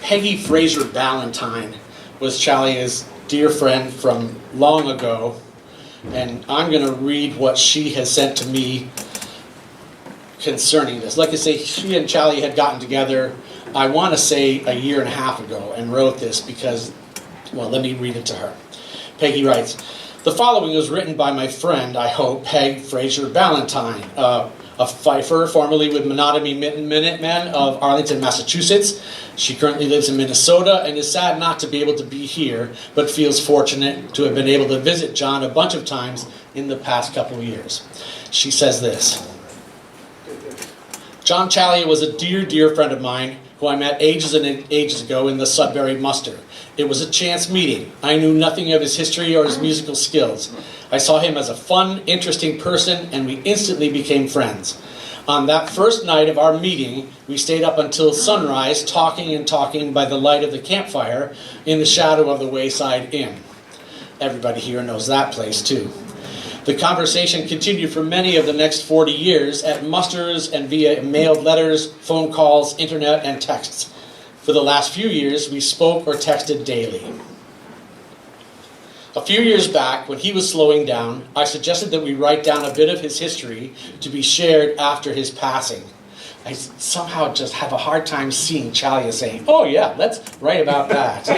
Peggy Fraser Ballantyne was Ciaglia's dear friend from long ago, and I'm going to read what she has sent to me concerning this. Like I say, she and Ciaglia had gotten together, I want to say a year and a half ago, and wrote this because, well, let me read it to her. Peggy writes, "The following was written by my friend, I hope, Peg Fraser Ballantyne, a fifer formerly with Monotony Minutemen of Arlington, Massachusetts. She currently lives in Minnesota and is sad not to be able to be here, but feels fortunate to have been able to visit John a bunch of times in the past couple of years." She says this: "John Ciaglia was a dear, dear friend of mine who I met ages and ages ago in the Sudbury muster. It was a chance meeting. I knew nothing of his history or his musical skills. I saw him as a fun, interesting person, and we instantly became friends. On that first night of our meeting, we stayed up until sunrise, talking and talking by the light of the campfire in the shadow of the Wayside Inn." Everybody here knows that place, too. "The conversation continued for many of the next 40 years at musters and via mailed letters, phone calls, internet, and texts. For the last few years, we spoke or texted daily. A few years back, when he was slowing down, I suggested that we write down a bit of his history to be shared after his passing." I somehow just have a hard time seeing Ciaglia saying, "Oh yeah, let's write about that."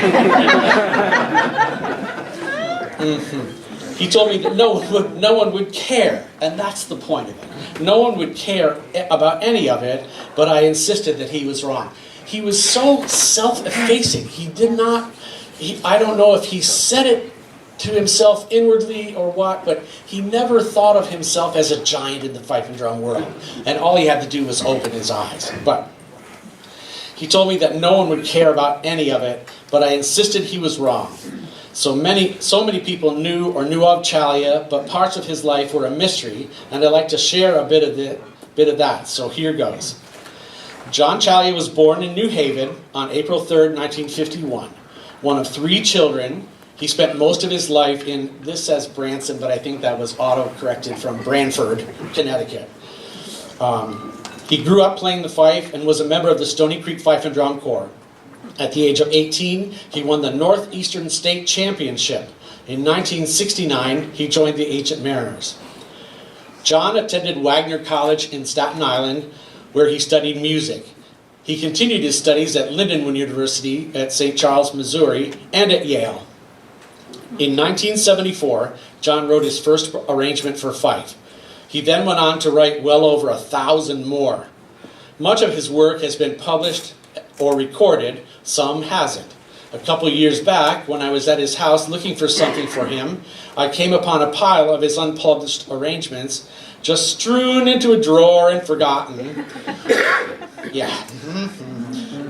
He told me that no one would care, and that's the point of it. No one would care about any of it, but I insisted that he was wrong. He was so self-effacing. He did not, I don't know if he said it to himself inwardly or what, but he never thought of himself as a giant in the fife and drum world. And all he had to do was open his eyes. But he told me that no one would care about any of it, but I insisted he was wrong. So many people knew or knew of Ciaglia, but parts of his life were a mystery, and I'd like to share a bit of that. So here goes. John Ciaglia was born in New Haven on April 3rd, 1951. One of 3 children. He spent most of his life in, this says Branson, but I think that was auto-corrected from Branford, Connecticut. He grew up playing the fife and was a member of the Stony Creek Fife and Drum Corps. At the age of 18, he won the Northeastern State Championship. In 1969, he joined the Ancient Mariners. John attended Wagner College in Staten Island, where he studied music. He continued his studies at Lindenwood University at St. Charles, Missouri, and at Yale. In 1974, John wrote his first arrangement for fife. He then went on to write well over 1,000 more. Much of his work has been published or recorded, some hasn't. A couple years back, when I was at his house looking for something for him, I came upon a pile of his unpublished arrangements, just strewn into a drawer and forgotten. Yeah,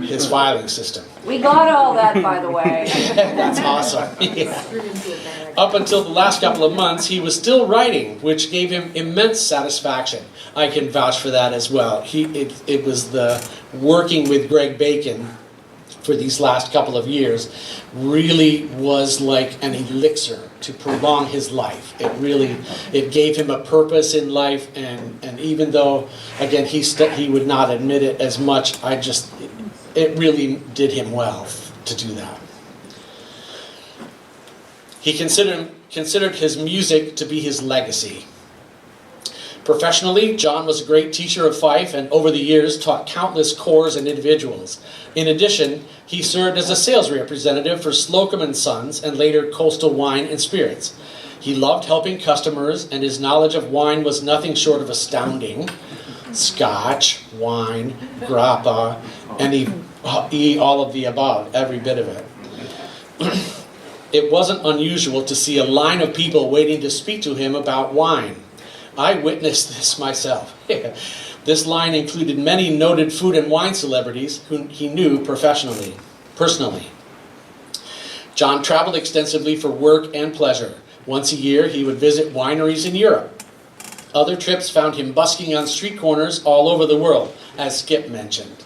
his filing system. We got all that, by the way. That's awesome. Yeah. Up until the last couple of months, he was still writing, which gave him immense satisfaction. I can vouch for that as well. It was the working with Greg Bacon for these last couple of years really was like an elixir to prolong his life. It gave him a purpose in life, and even though, again, he would not admit it as much, it really did him well to do that. He considered his music to be his legacy. Professionally, John was a great teacher of fife and over the years taught countless corps and individuals. In addition, he served as a sales representative for Slocum & Sons and later Coastal Wine and Spirits. He loved helping customers, and his knowledge of wine was nothing short of astounding. Scotch, wine, grappa, and all of the above, every bit of it. It wasn't unusual to see a line of people waiting to speak to him about wine. I witnessed this myself. This line included many noted food and wine celebrities whom he knew personally. John traveled extensively for work and pleasure. Once a year, he would visit wineries in Europe. Other trips found him busking on street corners all over the world, as Skip mentioned.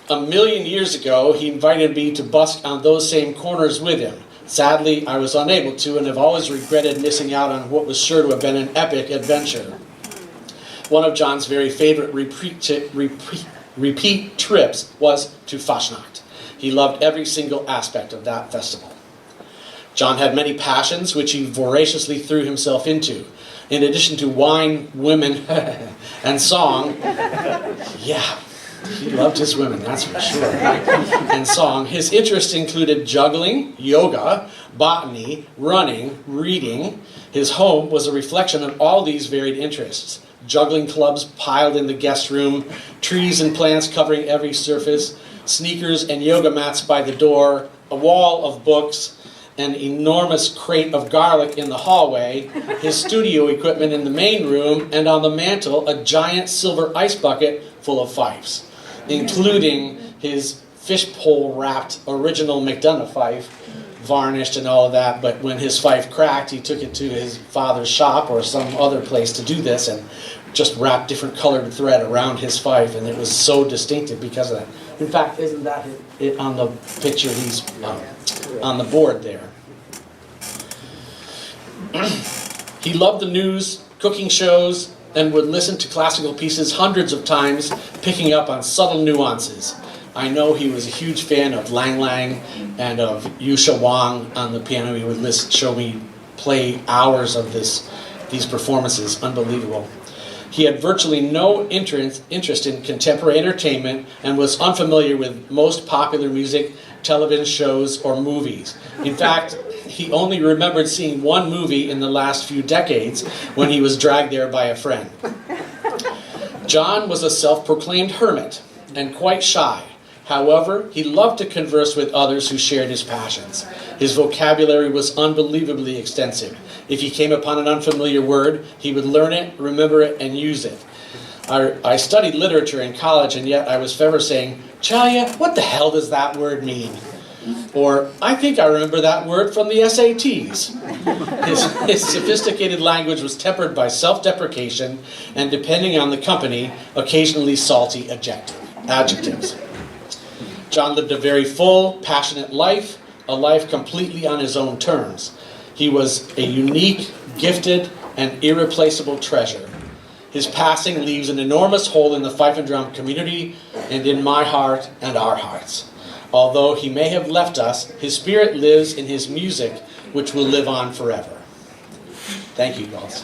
1,000,000 years ago, he invited me to busk on those same corners with him. Sadly, I was unable to and have always regretted missing out on what was sure to have been an epic adventure. One of John's very favorite repeat trips was to Fastnacht. He loved every single aspect of that festival. John had many passions which he voraciously threw himself into. In addition to wine, women, and song, yeah, he loved his women, that's for sure, and song. His interests included juggling, yoga, botany, running, reading. His home was a reflection of all these varied interests. Juggling clubs piled in the guest room, trees and plants covering every surface, sneakers and yoga mats by the door, a wall of books, an enormous crate of garlic in the hallway, his studio equipment in the main room, and on the mantel, a giant silver ice bucket full of fifes, including his fishpole-wrapped original McDonough fife, varnished and all of that, but when his fife cracked, he took it to his father's shop or some other place to do this and just wrapped different colored thread around his fife, and it was so distinctive because of that. In fact, isn't that it on the picture he's on the board there? He loved the news, cooking shows, and would listen to classical pieces hundreds of times, picking up on subtle nuances. I know he was a huge fan of Lang Lang and of Yusha Wang on the piano. He would show me play hours of these performances. Unbelievable. He had virtually no interest in contemporary entertainment and was unfamiliar with most popular music, television shows, or movies. In fact, he only remembered seeing one movie in the last few decades when he was dragged there by a friend. John was a self-proclaimed hermit and quite shy. However, he loved to converse with others who shared his passions. His vocabulary was unbelievably extensive. If he came upon an unfamiliar word, he would learn it, remember it, and use it. I studied literature in college, and yet I was forever saying, "Ciaglia, what the hell does that word mean?" Or, "I think I remember that word from the SATs." His sophisticated language was tempered by self-deprecation and, depending on the company, occasionally salty adjectives. John lived a very full, passionate life, a life completely on his own terms. He was a unique, gifted, and irreplaceable treasure. His passing leaves an enormous hole in the fife and drum community and in my heart and our hearts. Although he may have left us, his spirit lives in his music, which will live on forever. Thank you, guys.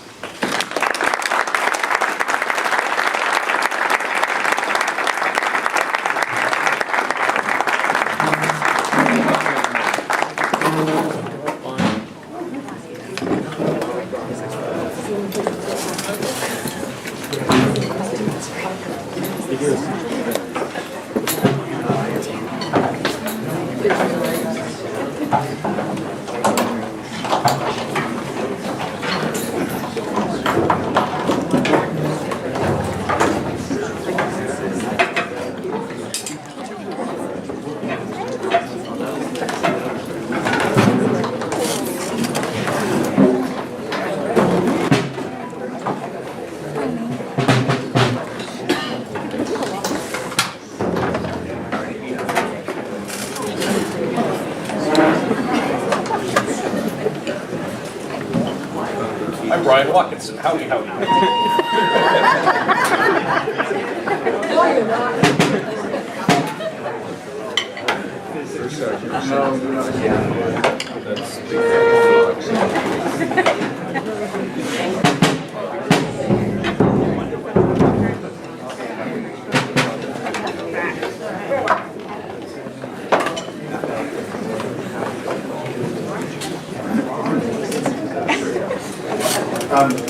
Brian Watkinson, howdy, howdy.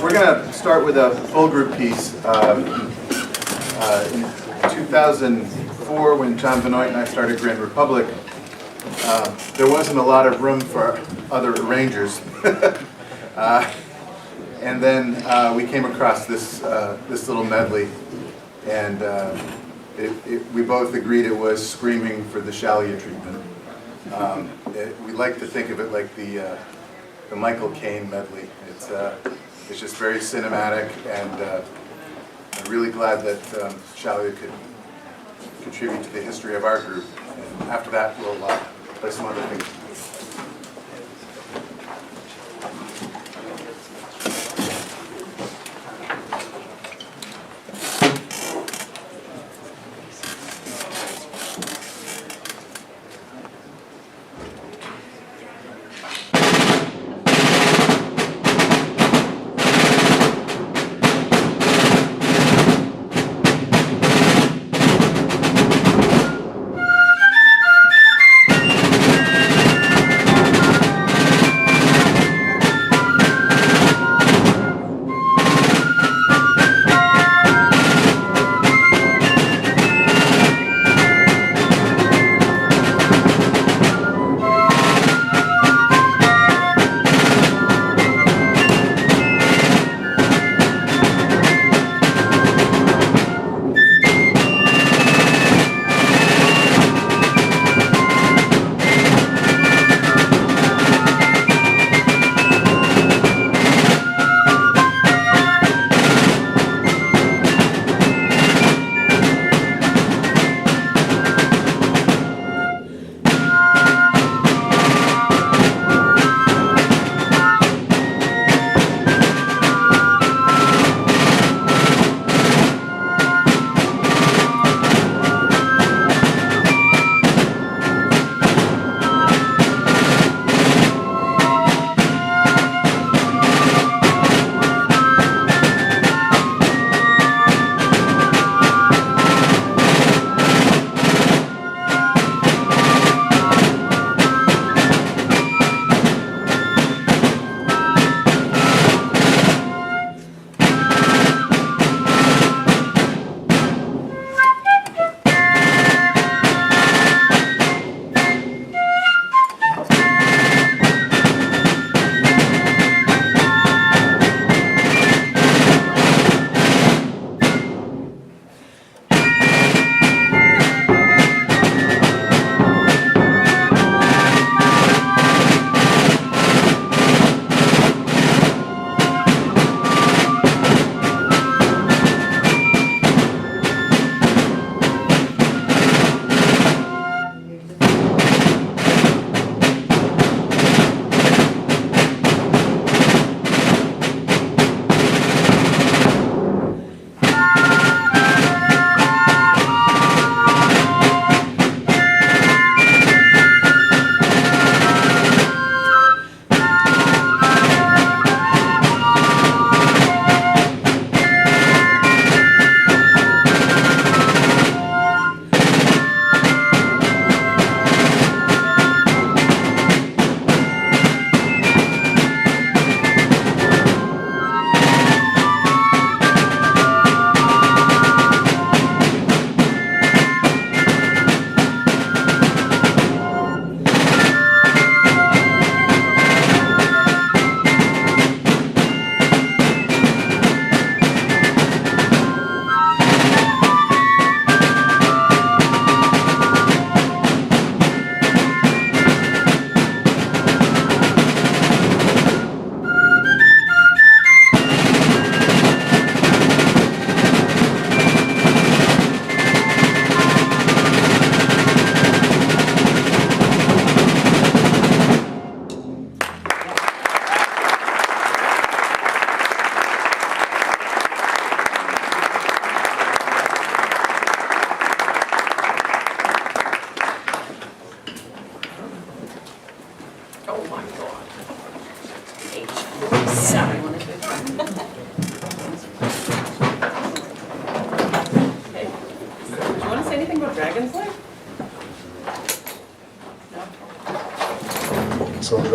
We're going to start with a full group piece. In 2004, when John Benoit and I started Grand Republic, there wasn't a lot of room for other arrangers. And then we came across this little medley, and we both agreed it was screaming for the Ciaglia treatment. We like to think of it like the Michael Caine medley. It's just very cinematic, and I'm really glad that Ciaglia could contribute to the history of our group. And after that, we'll play some other things.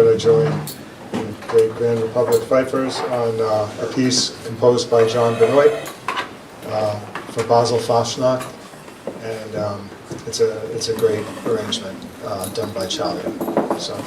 going to join the Great Grand Republic Fifers on a piece composed by John Benoit for Basil Fashnacht, and it's a great arrangement done by Ciaglia. So.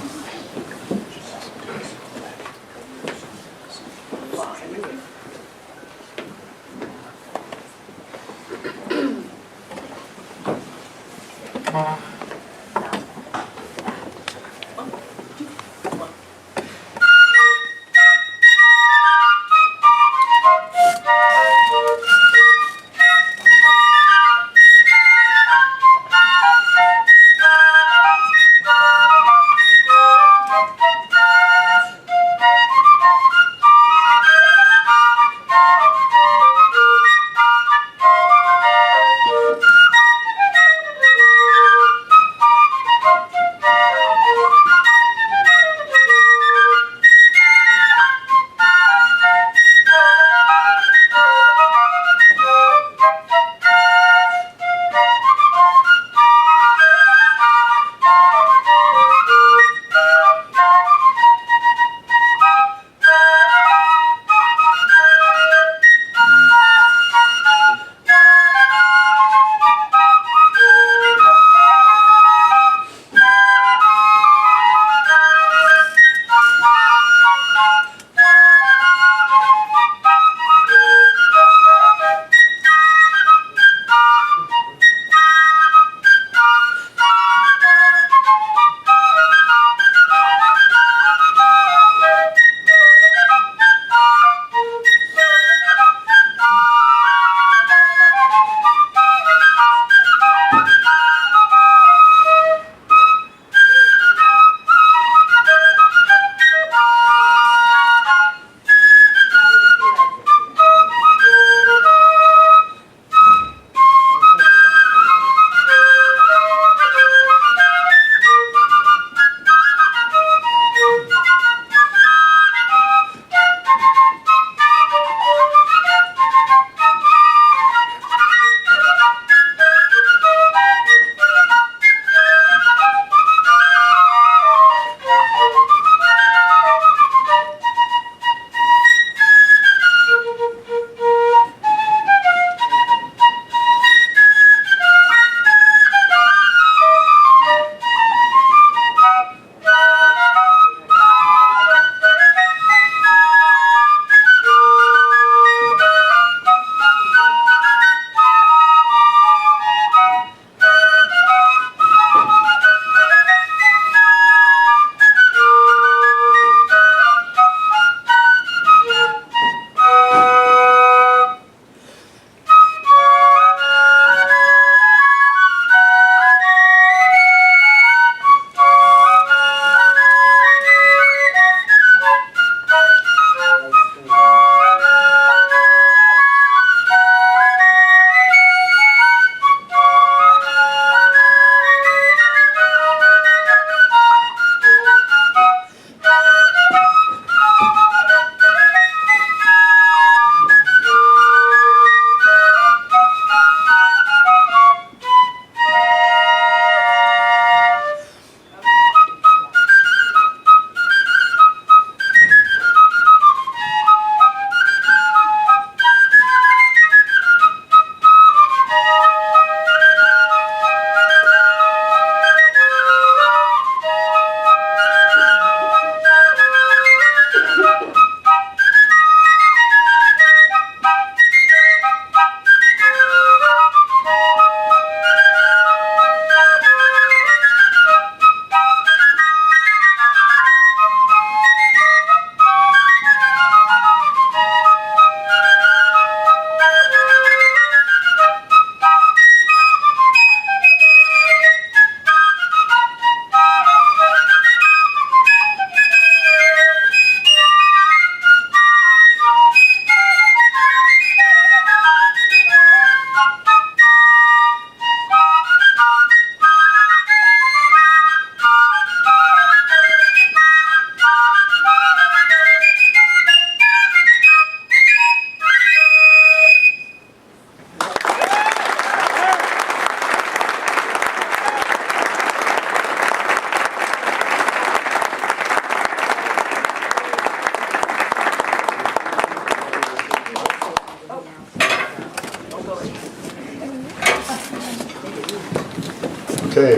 Okay,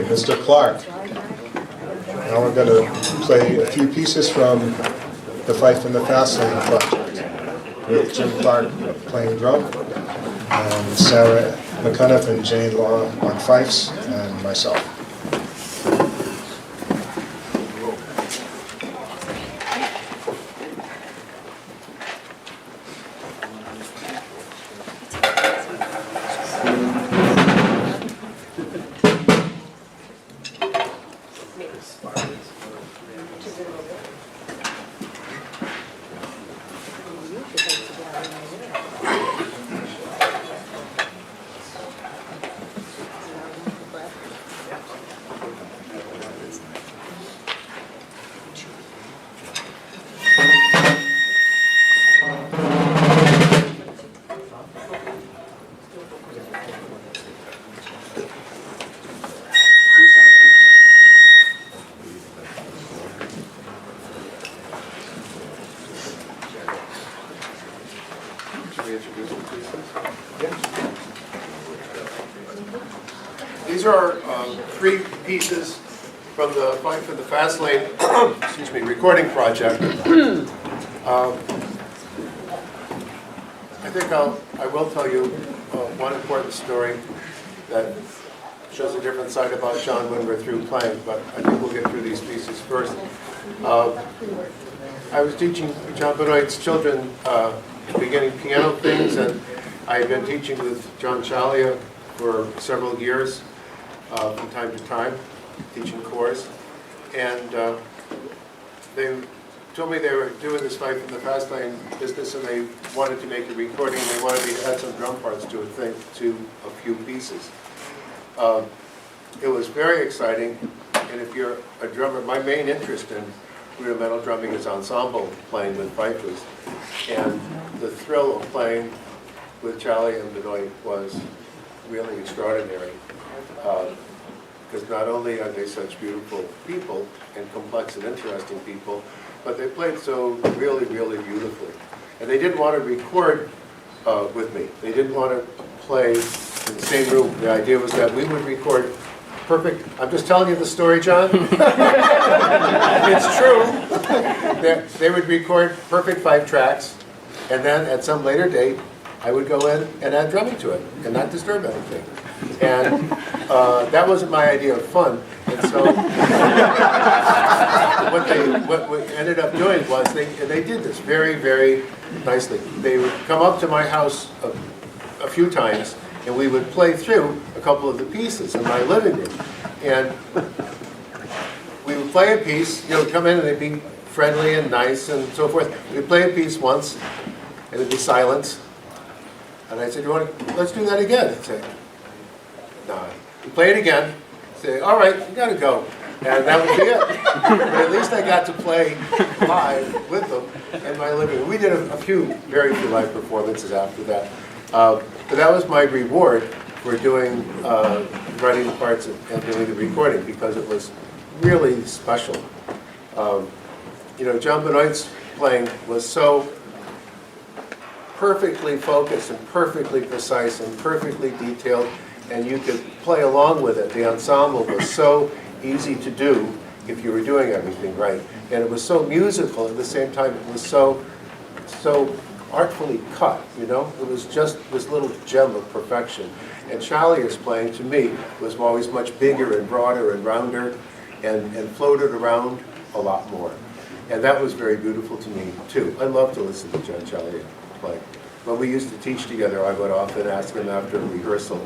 Mr. Clark. Now we're going to play a few pieces from the Fife and the Fast Lane project, with Jim Clark playing drum, and Sarah McCunniff and Jane Law on fifes, and myself. These are three pieces from the Fife and the Fast Lane excuse me, recording project. I think I will tell you one important story that shows a different side about John when we're through playing, but I think we'll get through these pieces first. I was teaching John Benoit's children beginning piano things, and I had been teaching with John Ciaglia for several years, from time to time, teaching chorus. And they told me they were doing this Fife and the Fast Lane business, and they wanted to make a recording, and they wanted me to add some drum parts to a few pieces. It was very exciting, and if you're a drummer, my main interest in rudimental drumming is ensemble playing with fifers, and the thrill of playing with Ciaglia and Benoit was really extraordinary, because not only are they such beautiful people and complex and interesting people, but they played so really, really beautifully. And they didn't want to record with me. They didn't want to play in the same room. The idea was that we would record perfect. I'm just telling you the story, John. It's true. They would record perfect 5 tracks, and then at some later date, I would go in and add drumming to it and not disturb anything. And that wasn't my idea of fun. And so what we ended up doing was they did this very, very nicely. They would come up to my house a few times, and we would play through a couple of the pieces in my living room. And we would play a piece, come in and they'd be friendly and nice and so forth. We'd play a piece once, and it'd be silence. And I said, let's do that again. I'd say, no. We play it again. Say, all right, you gotta go. And that would be it. But at least I got to play live with them in my living room. We did very few live performances after that. But that was my reward for doing, writing the parts and doing the recording, because it was really special. John Benoit's playing was so perfectly focused and perfectly precise and perfectly detailed, and you could play along with it. The ensemble was so easy to do if you were doing everything right. And it was so musical at the same time. It was so artfully cut, It was just this little gem of perfection. And Ciaglia's playing, to me, was always much bigger and broader and rounder and floated around a lot more. And that was very beautiful to me, too. I love to listen to John Ciaglia play. When we used to teach together, I would often ask him after a rehearsal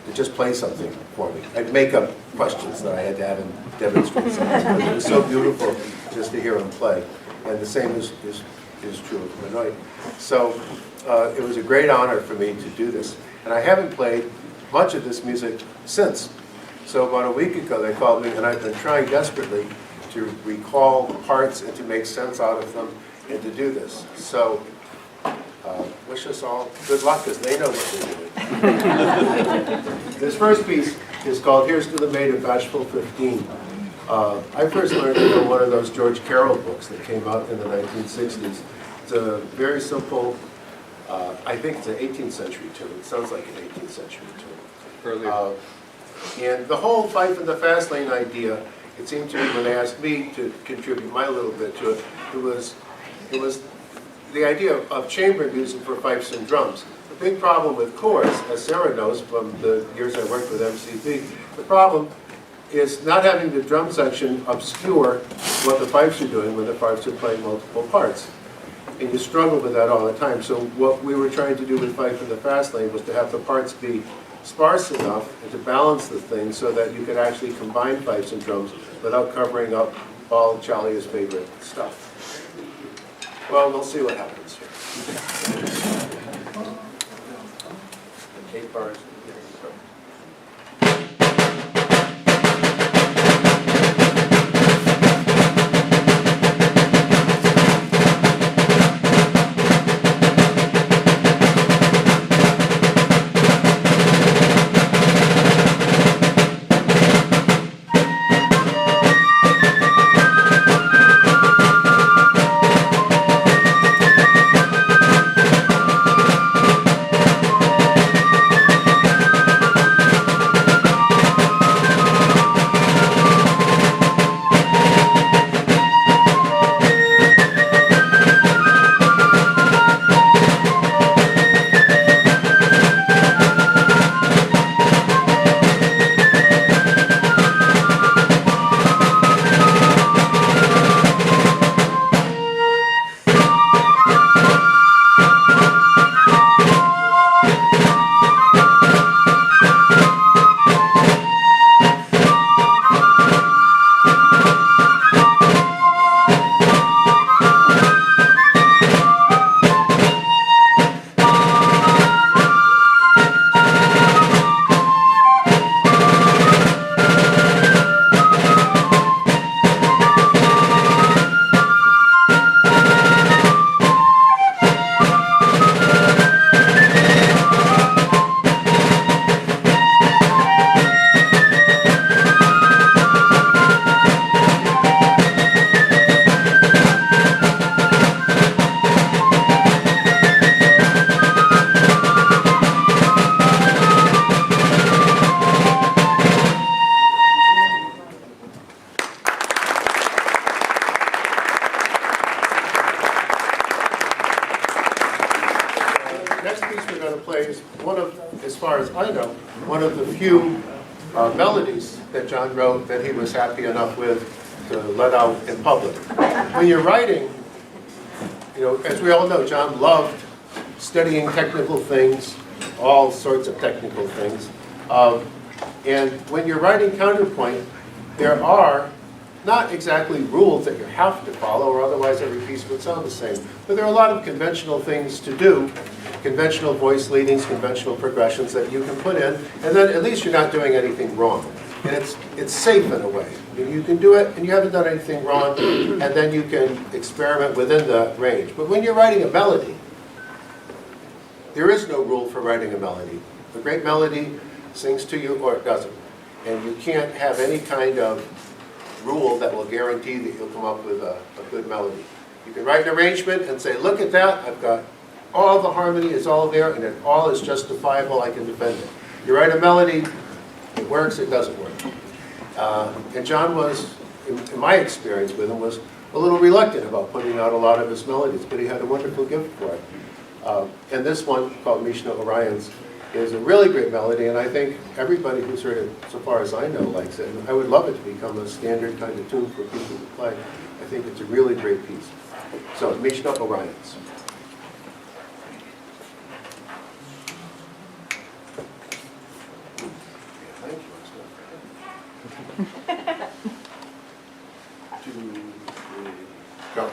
to just play something for me. I'd make up questions that I had to have him demonstrate something. It was so beautiful just to hear him play. And the same is true of Benoit. So it was a great honor for me to do this. And I haven't played much of this music since. So about a week ago, they called me, and I've been trying desperately to recall the parts and to make sense out of them and to do this. So wish us all good luck, because they know what they're doing. This first piece is called Here's to the Maid of Bashful 15. I first learned it from one of those George Carroll books that came out in the 1960s. It's a very simple I think it's an 18th century tune. It sounds like an 18th century tune. Earlier. And the whole Fife in the fast lane idea, it seemed to me when they asked me to contribute my little bit to it, it was the idea of chamber music for fifes and drums. The big problem with chorus, as Sarah knows from the years I worked with MCB, the problem is not having the drum section obscure what the fifes are doing when the fifes are playing multiple parts. And you struggle with that all the time. So what we were trying to do with Fife in the fast lane was to have the parts be sparse enough and to balance the thing so that you could actually combine fifes and drums without covering up all Ciaglia's favorite stuff. Well, we'll see what happens here. 8 bars. Melodies that John wrote that he was happy enough with to let out in public. When you're writing, you know, as we all know, John loved studying technical things, all sorts of technical things. And when you're writing counterpoint, there are not exactly rules that you have to follow, or otherwise every piece would sound the same. But there are a lot of conventional things to do, conventional voice leadings, conventional progressions that you can put in, and then at least you're not doing anything wrong. And it's safe in a way. I mean, you can do it, and you haven't done anything wrong, and then you can experiment within the range. But when you're writing a melody, there is no rule for writing a melody. A great melody sings to you or it doesn't. And you can't have any kind of rule that will guarantee that you'll come up with a good melody. You can write an arrangement and say, look at that, I've got all the harmony is all there, and it all is justifiable, I can defend it. You write a melody, it works, it doesn't work. And John was, in my experience with him, was a little reluctant about putting out a lot of his melodies, but he had a wonderful gift for it. And this one, called Mishna Orion's, is a really great melody, and I think everybody who's heard it, so far as I know, likes it. And I would love it to become a standard kind of tune for people to play. I think it's a really great piece. So, Mishna Orion's. Go.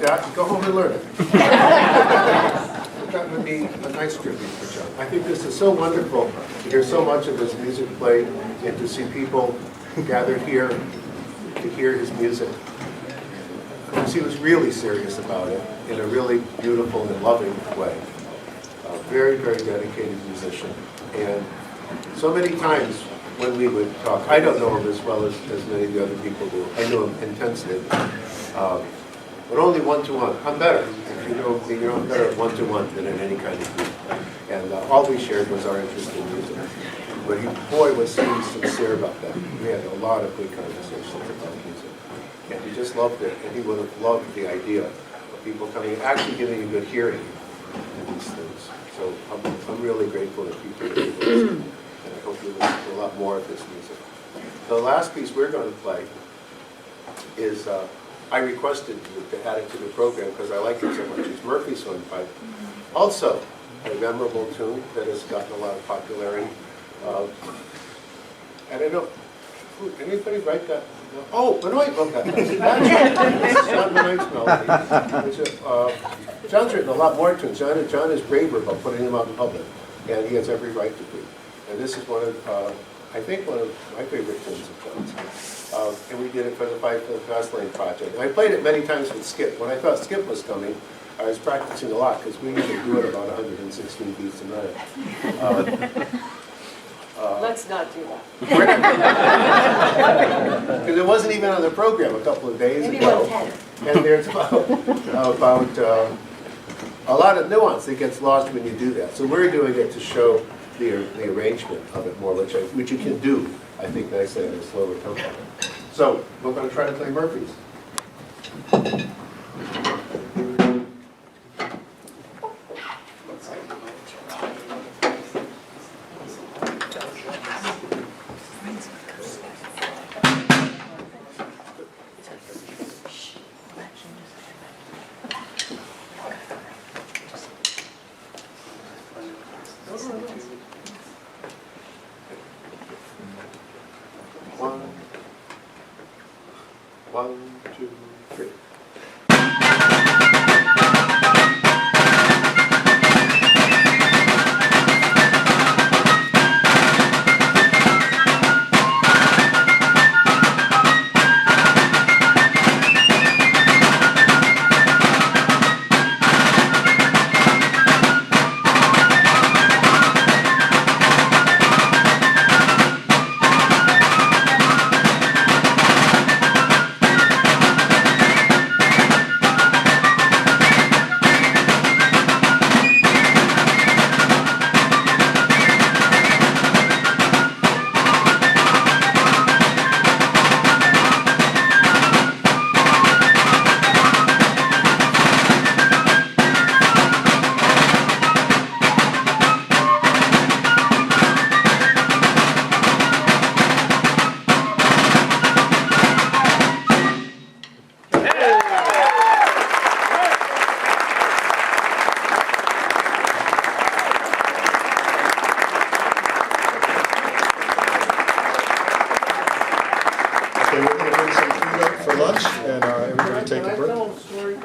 that, go home and learn it. That would be a nice tribute for John. I think this is so wonderful to hear so much of his music played and to see people gathered here to hear his music. Because he was really serious about it in a really beautiful and loving way. A very, very dedicated musician. And so many times when we would talk, I don't know him as well as many of the other people do. I know him intensely. But only one-to-one. I'm better. If you know me, I'm better at one-to-one than in any kind of group. And all we shared was our interest in music. But boy, was he sincere about that. We had a lot of good conversations about music. And he just loved it. And he would have loved the idea of people coming, actually giving you good hearing in these things. So I'm really grateful that people are able to listen. And I hope you listen to a lot more of this music. The last piece we're going to play is, I requested to add it to the program because I liked it so much. It's Murphy's Hornpipe. Also, a memorable tune that has gotten a lot of popularity. And I know, anybody write that? Oh, Benoit wrote that. This is John Benoit's melody. John's written a lot more tunes. John is braver about putting them out in public, and he has every right to be. And this is one of, I think, one of my favorite tunes of John's. And we did it for the Fife Fast Lane project. And I played it many times with Skip. When I thought Skip was coming, I was practicing a lot because we usually do it about 116 beats a minute. Let's not do that. Because it wasn't even on the program a couple of days Maybe ago. 110. And there's about a lot of nuance that gets lost when you do that. So we're doing it to show the arrangement of it more, which you can do, I think, nicely at a slower tempo. So we're going to try to play Murphy's. One, two, three.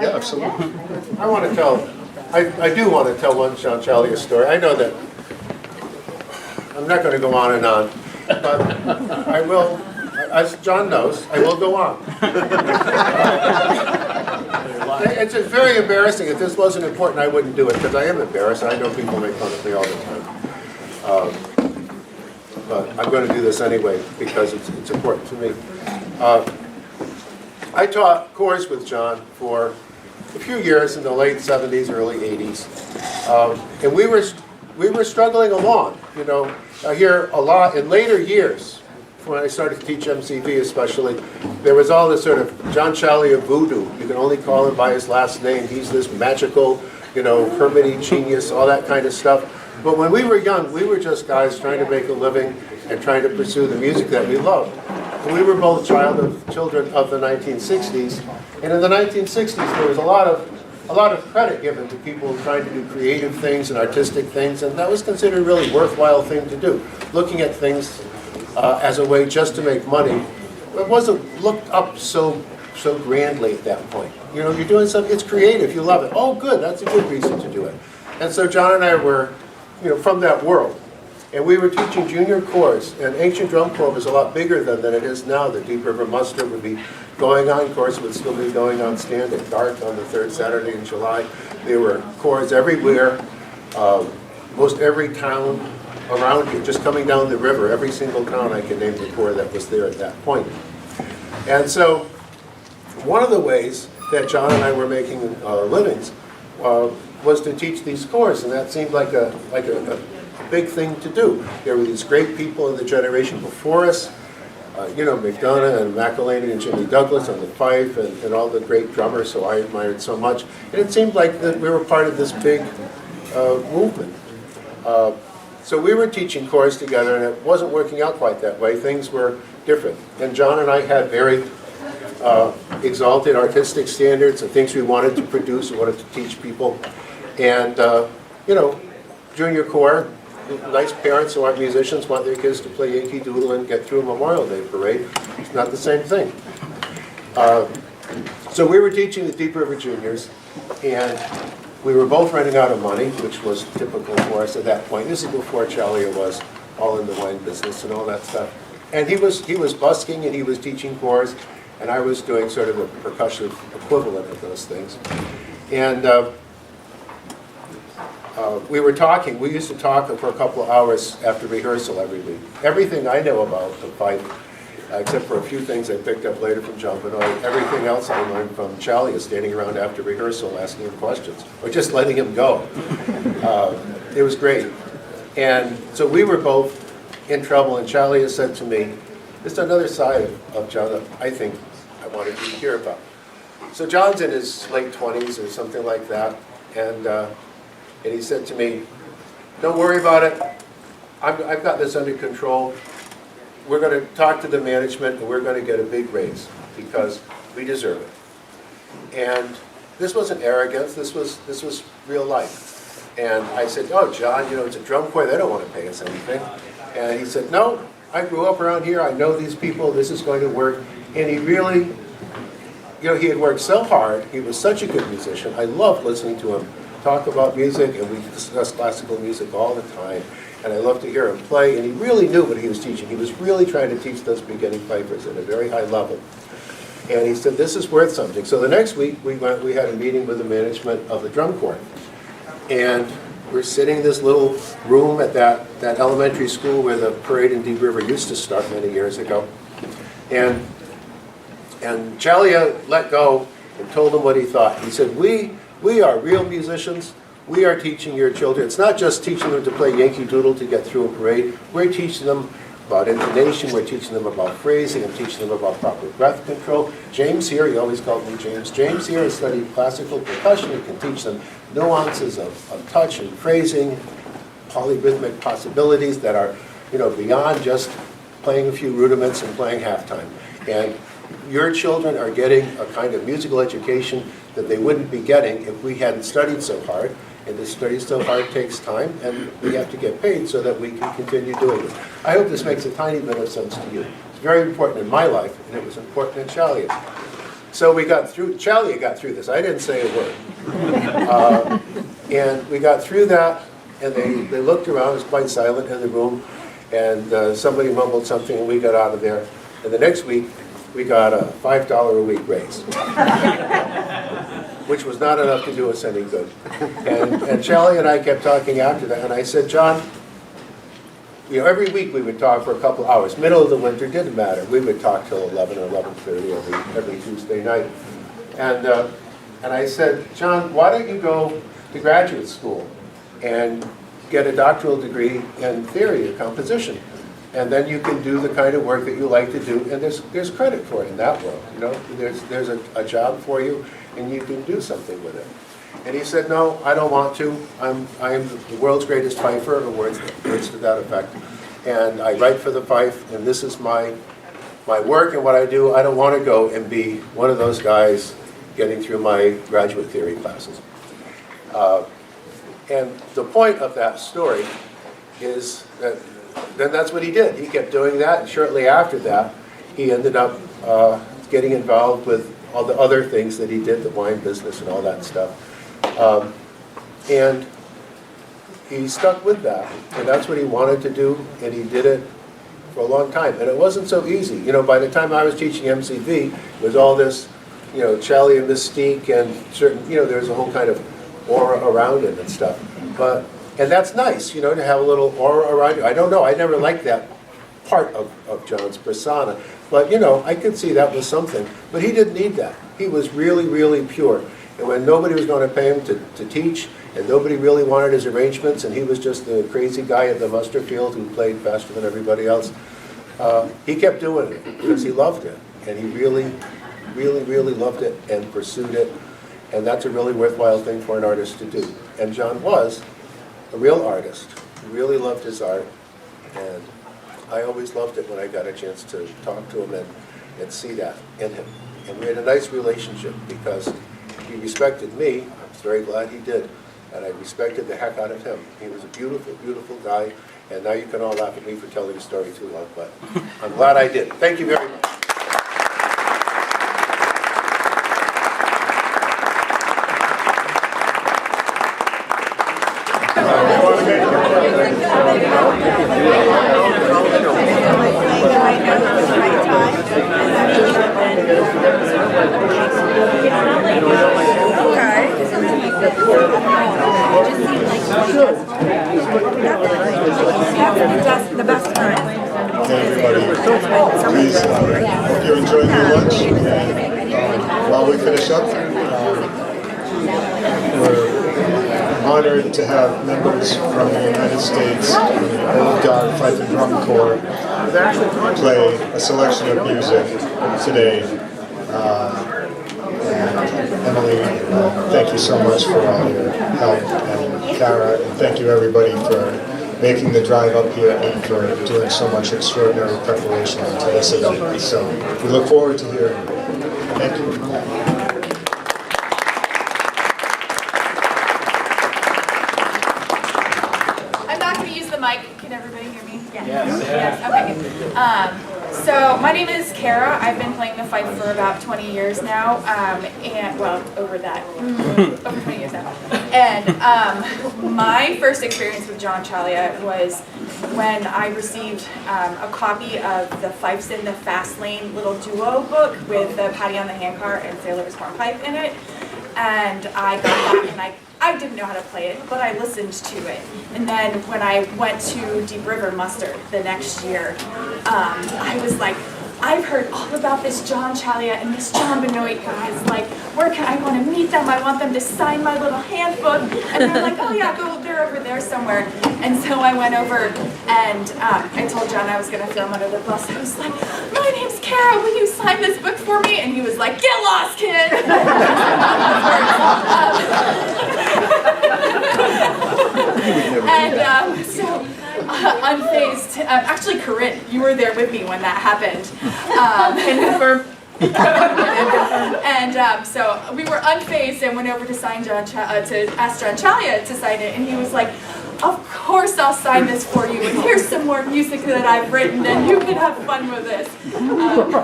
Absolutely. I want to tell, I do want to tell one John Ciaglia story. I know that I'm not going to go on and on, but I will, as John knows, I will go on. It's very embarrassing. If this wasn't important, I wouldn't do it, because I am embarrassed. I know people make fun of me all the time. But I'm going to do this anyway, because it's important to me. I taught chorus with John for a few years in the late 70s, early 80s. And we were struggling along, you know. I hear a lot in later years, when I started to teach MCV especially, there was all this sort of John Ciaglia voodoo. You can only call him by his last name. He's this magical, you know, hermity genius, all that kind of stuff. But when we were young, we were just guys trying to make a living and trying to pursue the music that we loved. And we were both children of the 1960s. And in the 1960s, there was a lot of credit given to people trying to do creative things and artistic things, and that was considered a really worthwhile thing to do. Looking at things as a way just to make money, it wasn't looked up so so grandly at that point. You know, you're doing something, it's creative, you love it. Oh, good, that's a good reason to do it. And so John and I were, you know, from that world. And we were teaching junior corps, and ancient drum corps was a lot bigger than it is now. The Deep River Muster would be going on, of course, would still be going on stand at dark on the third Saturday in July. There were corps everywhere, most every town around here, just coming down the river, every single town I can name the corps that was there at that point. And so one of the ways that John and I were making livings was to teach these corps, and that seemed like a big thing to do. There were these great people in the generation before us, you know, McDonough and McElhaney and Jimmy Douglas on the fife, and all the great drummers who I admired so much. And it seemed like that we were part of this big movement. So we were teaching corps together, and it wasn't working out quite that way. Things were different. And John and I had very exalted artistic standards and things we wanted to produce, we wanted to teach people. And, you know, junior corps, nice parents who aren't musicians want their kids to play Yankee Doodle and get through a Memorial Day parade. It's not the same thing. So we were teaching the Deep River Juniors, and we were both running out of money, which was typical for us at that point. This is before Ciaglia was all in the wine business and all that stuff. And he was busking and he was teaching corps, and I was doing sort of a percussive equivalent of those things. And we were talking, we used to talk for a couple of hours after rehearsal every week. Everything I know about the fife, except for a few things I picked up later from John Benoit, everything else I learned from Ciaglia, standing around after rehearsal asking him questions, or just letting him go. It was great. And so we were both in trouble, and Ciaglia said to me, "There's another side of John that I think I wanted you to hear about." So John's in his late 20s or something like that, and he said to me, "Don't worry about it. I've got this under control. We're going to talk to the management, and we're going to get a big raise because we deserve it." And this wasn't arrogance. This was real life. And I said, "Oh, John, you know, it's a drum corps. They don't want to pay us anything." And he said, "No, I grew up around here. I know these people. This is going to work." And he really, you know, he had worked so hard. He was such a good musician. I loved listening to him talk about music, and we discussed classical music all the time. And I loved to hear him play, and he really knew what he was teaching. He was really trying to teach those beginning fifers at a very high level. And he said, "This is worth something." So the next week, we had a meeting with the management of the drum corps. And we're sitting in this little room at that elementary school where the parade in Deep River used to start many years ago. And Ciaglia let go and told them what he thought. He said, we are real musicians. We are teaching your children. It's not just teaching them to play Yankee Doodle to get through a parade. We're teaching them about intonation. We're teaching them about phrasing. I'm teaching them about proper breath control. James here, he always called me James. James here has studied classical percussion. He can teach them nuances of touch and phrasing, polyrhythmic possibilities that are, you know, beyond just playing a few rudiments and playing halftime. And your children are getting a kind of musical education that they wouldn't be getting if we hadn't studied so hard. And to study so hard takes time, and we have to get paid so that we can continue doing it. I hope this makes a tiny bit of sense to you. It's very important in my life, and it was important in Ciaglia. So we got through, Ciaglia got through this. I didn't say a word. And we got through that, and they looked around. It was quite silent in the room, and somebody mumbled something, and we got out of there. And the next week, we got a $5 a week raise, which was not enough to do us any good. And Ciaglia and I kept talking after that, and I said, "John, you know, every week we would talk for a couple hours. Middle of the winter, didn't matter. We would talk till 11 or 11:30 every Tuesday night." And I said, "John, why don't you go to graduate school and get a doctoral degree in theory of composition? And then you can do the kind of work that you like to do, and there's credit for it in that world. You know, there's a job for you, and you can do something with it." And he said, "No, I don't want to. I am the world's greatest fifer," or words to that effect. "And I write for the fife, and this is my work and what I do. I don't want to go and be one of those guys getting through my graduate theory classes." And the point of that story is that then that's what he did. He kept doing that, and shortly after that, he ended up getting involved with all the other things that he did, the wine business and all that stuff. And he stuck with that, and that's what he wanted to do, and he did it for a long time. And it wasn't so easy. You know, by the time I was teaching MCV, it was all this, you know, Ciaglia mystique and certain, you know, there's a whole kind of aura around it and stuff. And that's nice, you know, to have a little aura around you. I don't know, I never liked that part of John's persona. But, you know, I could see that was something. But he didn't need that. He was really, really pure. And when nobody was going to pay him to teach, and nobody really wanted his arrangements, and he was just the crazy guy at the muster field who played faster than everybody else, he kept doing it because he loved it. And he really, really, really loved it and pursued it. And that's a really worthwhile thing for an artist to do. And John was a real artist. He really loved his art. And I always loved it when I got a chance to talk to him and see that in him. And we had a nice relationship because he respected me. I was very glad he did. And I respected the heck out of him. He was a beautiful, beautiful guy. And now you can all laugh at me for telling the story too long, but I'm glad I did. Thank you very much. The best time. Okay, everybody, please, hope you're enjoying your lunch. And while we finish up, we're honored to have members from the United States, Old Guard Fife and Drum Corps, play a selection of music today. And Emily, thank you so much for all your help, and Kara, and thank you everybody for making the drive up here and for doing so much extraordinary preparation to this event. So we look forward to hearing you. Thank you. I'm not going to use the mic. Can everybody hear me? Yes. Okay. So my name is Kara. I've been playing the fife for about 20 years now, and well, over 20 years now. And my first experience with John Ciaglia was when I received a copy of the Fifes in the Fast Lane little duo book with the Paddy on the Handcart and Sailor's Hornpipe in it. And I got that, and I didn't know how to play it, but I listened to it. And then when I went to Deep River Muster the next year, I was like, I've heard all about this John Ciaglia and this John Benoit guys. Like, where can I want to meet them? I want them to sign my little handbook. And they're like, oh yeah, go, they're over there somewhere. And so I went over and I told John I was going to throw him under the bus. I was like, my name's Kara, will you sign this book for me? And he was like, get lost, kid! And so unfazed, actually Corinne, you were there with me when that happened. And so we were unfazed and went over to sign to ask John Ciaglia to sign it, and he was like, of course I'll sign this for you, and here's some more music that I've written, and you can have fun with this. But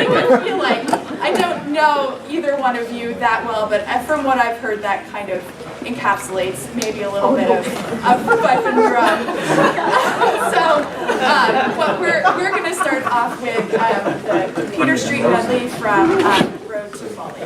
I feel like, I don't know either one of you that well, but from what I've heard, that kind of encapsulates maybe a little bit of fife and drum. But we're going to start off with the Peter Street medley from Road to Folly.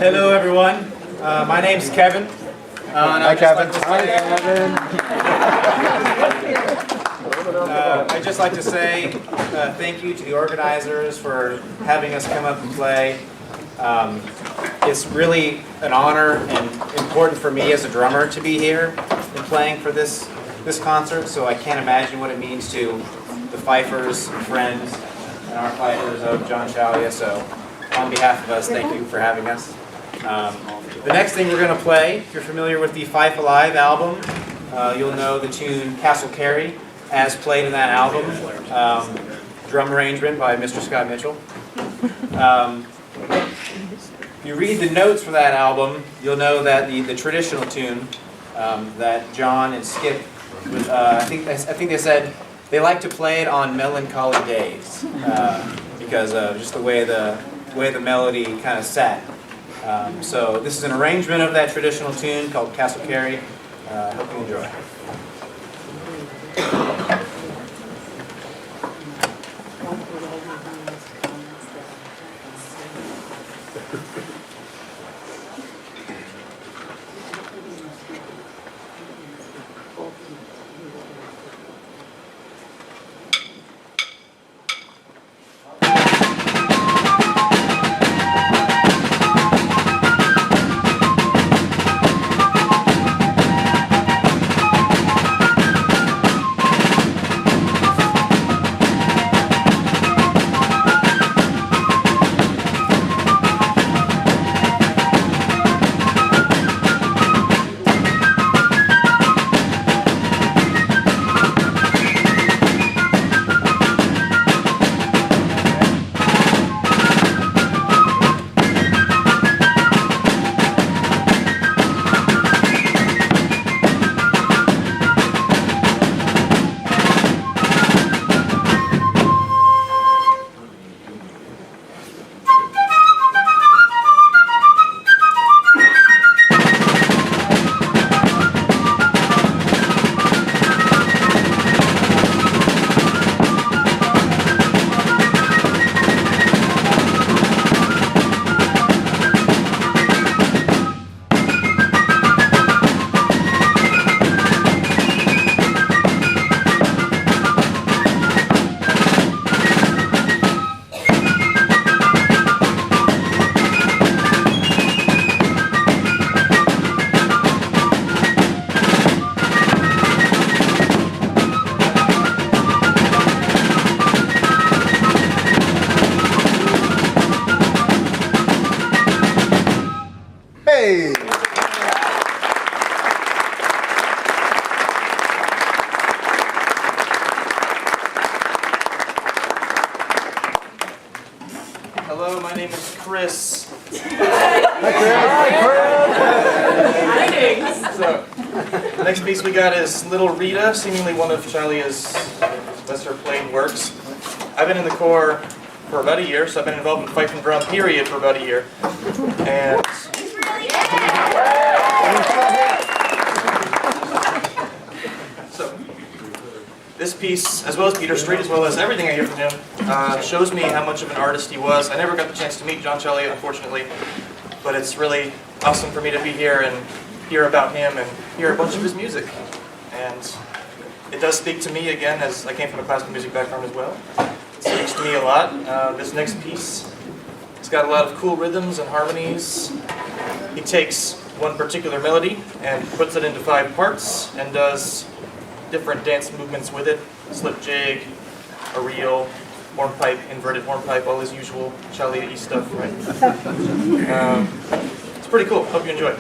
Hello, everyone. My name's Kevin. Hi, Kevin. I'd just like to say thank you to the organizers for having us come up and play. It's really an honor and important for me as a drummer to be here and playing for this concert, so I can't imagine what it means to the fifers, friends, and our fifers of John Ciaglia. So on behalf of us, thank you for having us. The next thing we're going to play, if you're familiar with the Fife Alive album, you'll know the tune Castle Kerry, as played in that album, drum arrangement by Mr. Scott Mitchell. If you read the notes for that album, you'll know that the traditional tune that John and Skip, I think they said they like to play it on melancholy days because of just the way the melody kind of sat. So this is an arrangement of that traditional tune called Castle Kerry. I hope you enjoy. Hello, my name is Chris. So, the next piece we got is Little Rita, seemingly one of Ciaglia's lesser played works. I've been in the corps for about a year, so I've been involved in fife and drum period for about a year. And so, this piece, as well as Peter Street, as well as everything I hear from him, shows me how much of an artist he was. I never got the chance to meet John Ciaglia, unfortunately, but it's really awesome for me to be here and hear about him and hear a bunch of his music. And it does speak to me again, as I came from a classical music background as well. It speaks to me a lot. This next piece, it's got a lot of cool rhythms and harmonies. He takes one particular melody and puts it into 5 parts and does different dance movements with it. Slip jig, a reel, hornpipe, inverted hornpipe, all his usual Ciaglia-y stuff, right? It's pretty cool. Hope you enjoy.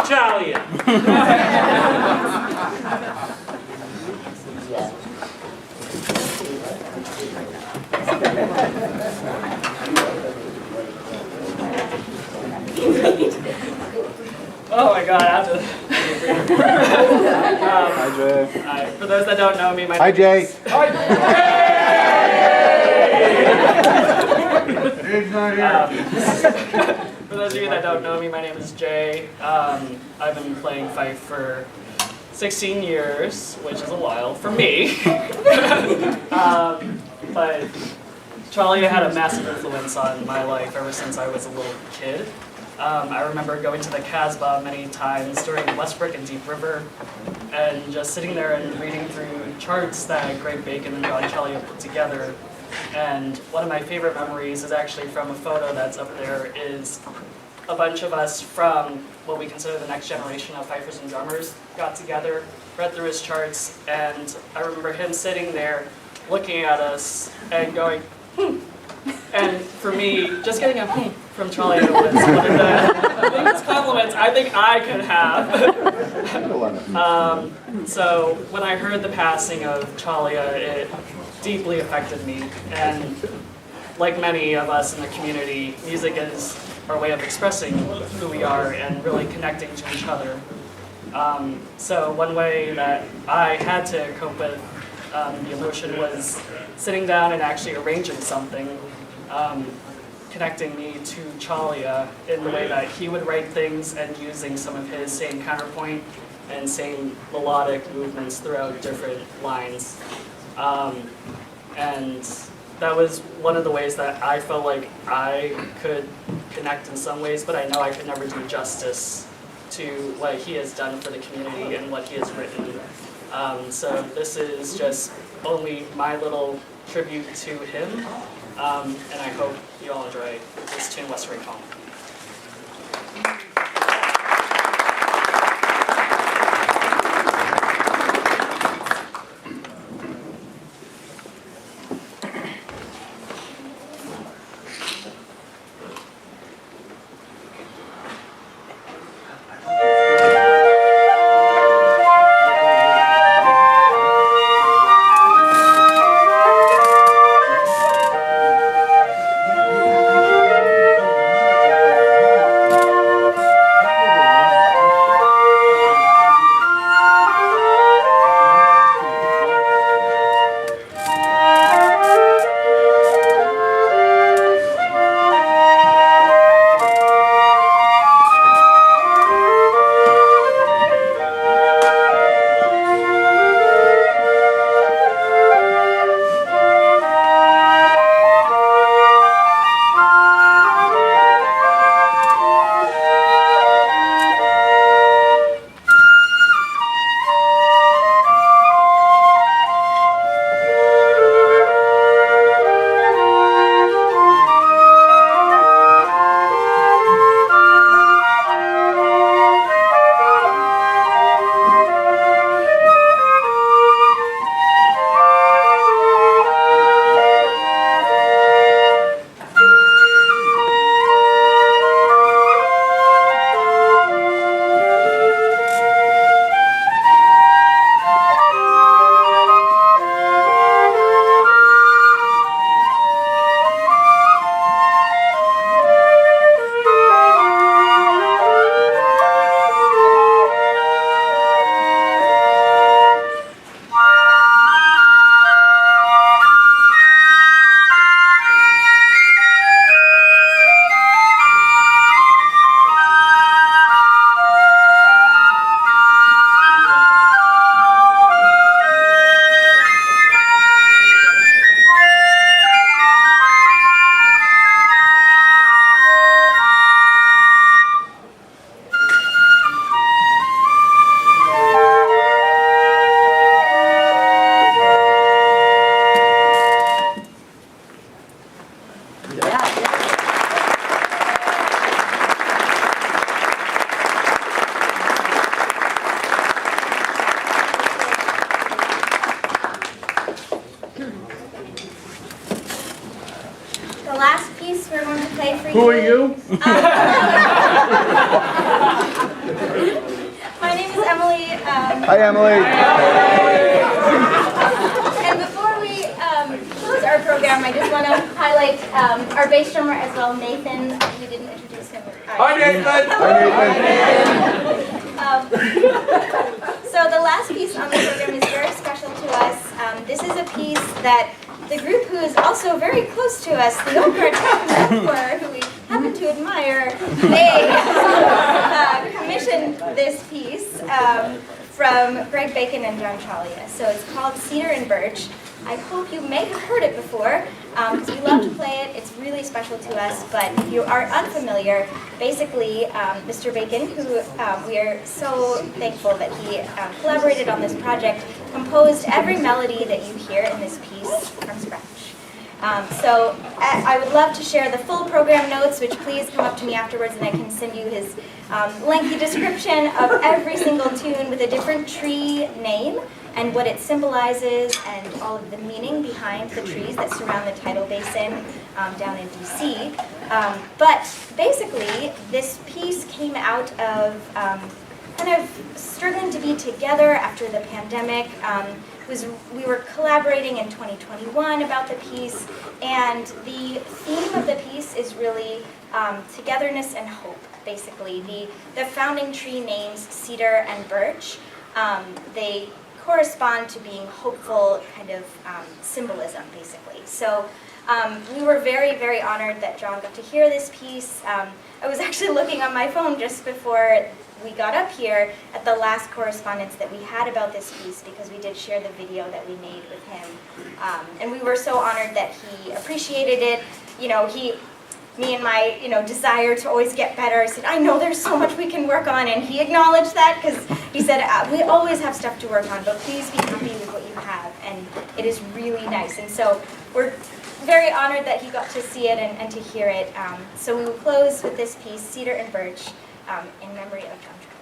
Ciaglia. Oh my god, I have to. Hi, Jay. For those that don't know me, my Hi, name Jay. is... For those of you that don't know me, my name is Jay. I've been playing Fife for 16 years, which is a while for me. But Ciaglia had a massive influence on my life ever since I was a little kid. I remember going to the Casbah many times during Westbrook and Deep River, and just sitting there and reading through charts that Greg Bacon and John Ciaglia put together. And one of my favorite memories is actually from a photo that's up there, is a bunch of us from what we consider the next generation of fifers and drummers got together, read through his charts, and I remember him sitting there looking at us and going, And for me, just getting a from Ciaglia was one of the biggest compliments I think I could have. So when I heard the passing of Ciaglia, it deeply affected me. And like many of us in the community, music is our way of expressing who we are and really connecting to each other. So one way that I had to cope with the emotion was sitting down and actually arranging something, connecting me to Ciaglia in the way that he would write things and using some of his same counterpoint and same melodic movements throughout different lines. And that was one of the ways that I felt like I could connect in some ways, but I know I could never do justice to what he has done for the community and what he has written. So this is just only my little tribute to him, and I hope you all enjoy this tune, Westering Home. Who are you? My name is Emily. Hi, Emily. And before we close our program, I just want to highlight our bass drummer as well, Nathan. We didn't introduce him. Hi, Nathan. So the last piece on the program is very special to us. This is a piece that the group who is also very close to us, the Old Guard Corps, who we happen to admire, they commissioned this piece from Greg Bacon and John Ciaglia. So it's called Cedar and Birch. I hope you may have heard it before, because we love to play it. It's really special to us, but if you are unfamiliar, basically, Mr. Bacon, who we are so thankful that he collaborated on this project, composed every melody that you hear in this piece from scratch. So I would love to share the full program notes, which please come up to me afterwards and I can send you his lengthy description of every single tune with a different tree name and what it symbolizes and all of the meaning behind the trees that surround the tidal basin down in DC. But basically, this piece came out of kind of struggling to be together after the pandemic. We were collaborating in 2021 about the piece, and the theme of the piece is really togetherness and hope, basically. The founding tree names, Cedar and Birch, they correspond to being hopeful kind of symbolism, basically. So we were very, very honored that John got to hear this piece. I was actually looking on my phone just before we got up here at the last correspondence that we had about this piece, because we did share the video that we made with him. And we were so honored that he appreciated it. You know, me and my, desire to always get better, I said, I know there's so much we can work on, and he acknowledged that, because he said, we always have stuff to work on, but please be happy with what you have, and it is really nice. And so we're very honored that he got to see it and to hear it. So we will close with this piece, Cedar and Birch, in memory of John Ciaglia.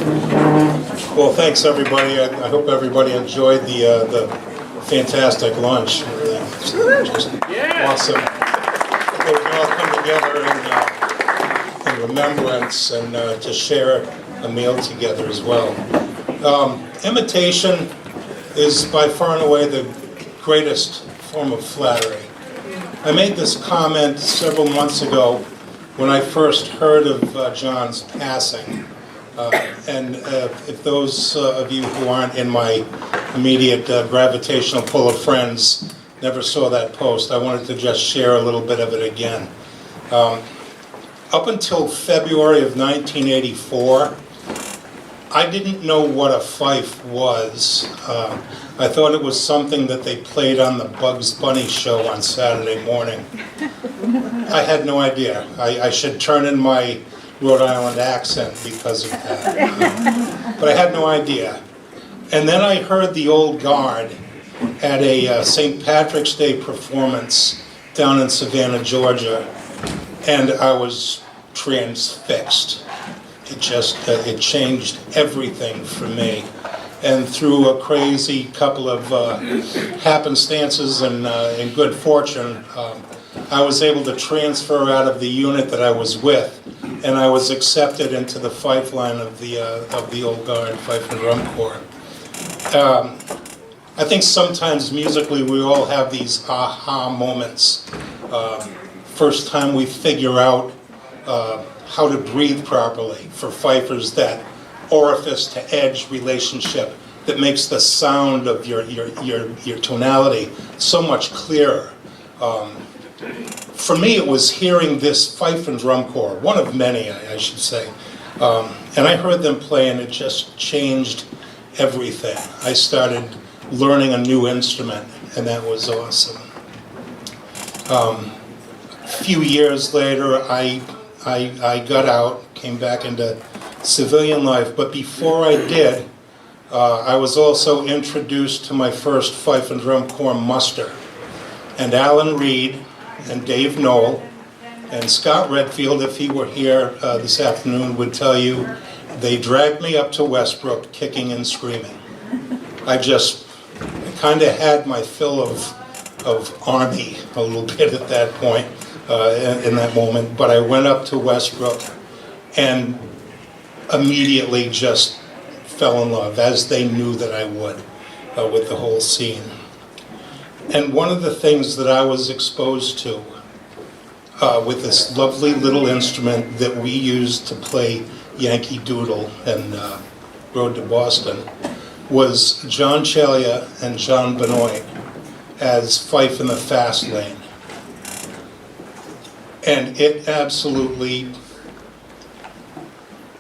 Well, thanks everybody. I hope everybody enjoyed the fantastic lunch. Just awesome. We can all come together in remembrance and to share a meal together as well. Imitation is by far and away the greatest form of flattery. I made this comment several months ago when I first heard of John's passing. And if those of you who aren't in my immediate gravitational pull of friends never saw that post, I wanted to just share a little bit of it again. Up until February of 1984, I didn't know what a fife was. I thought it was something that they played on the Bugs Bunny show on Saturday morning. I had no idea. I should turn in my Rhode Island accent because of that. But I had no idea. And then I heard the old guard at a St. Patrick's Day performance down in Savannah, Georgia, and I was transfixed. It changed everything for me. And through a crazy couple of happenstances and good fortune, I was able to transfer out of the unit that I was with, and I was accepted into the fife line of the old guard, Fife and Drum Corps. I think sometimes musically we all have these aha moments. First time we figure out how to breathe properly. For fifers, that orifice to edge relationship that makes the sound of your tonality so much clearer. For me, it was hearing this fife and drum corps, one of many, I should say. And I heard them play, and it just changed everything. I started learning a new instrument, and that was awesome. A few years later, I got out, came back into civilian life, but before I did, I was also introduced to my first fife and drum corps muster. And Alan Reed and Dave Knoll and Scott Redfield, if he were here this afternoon, would tell you they dragged me up to Westbrook kicking and screaming. I kind of had my fill of army a little bit at that point, in that moment, but I went up to Westbrook and immediately just fell in love, as they knew that I would, with the whole scene. And one of the things that I was exposed to with this lovely little instrument that we used to play Yankee Doodle and Road to Boston was John Ciaglia and John Benoit as Fife in the Fast Lane. And it absolutely,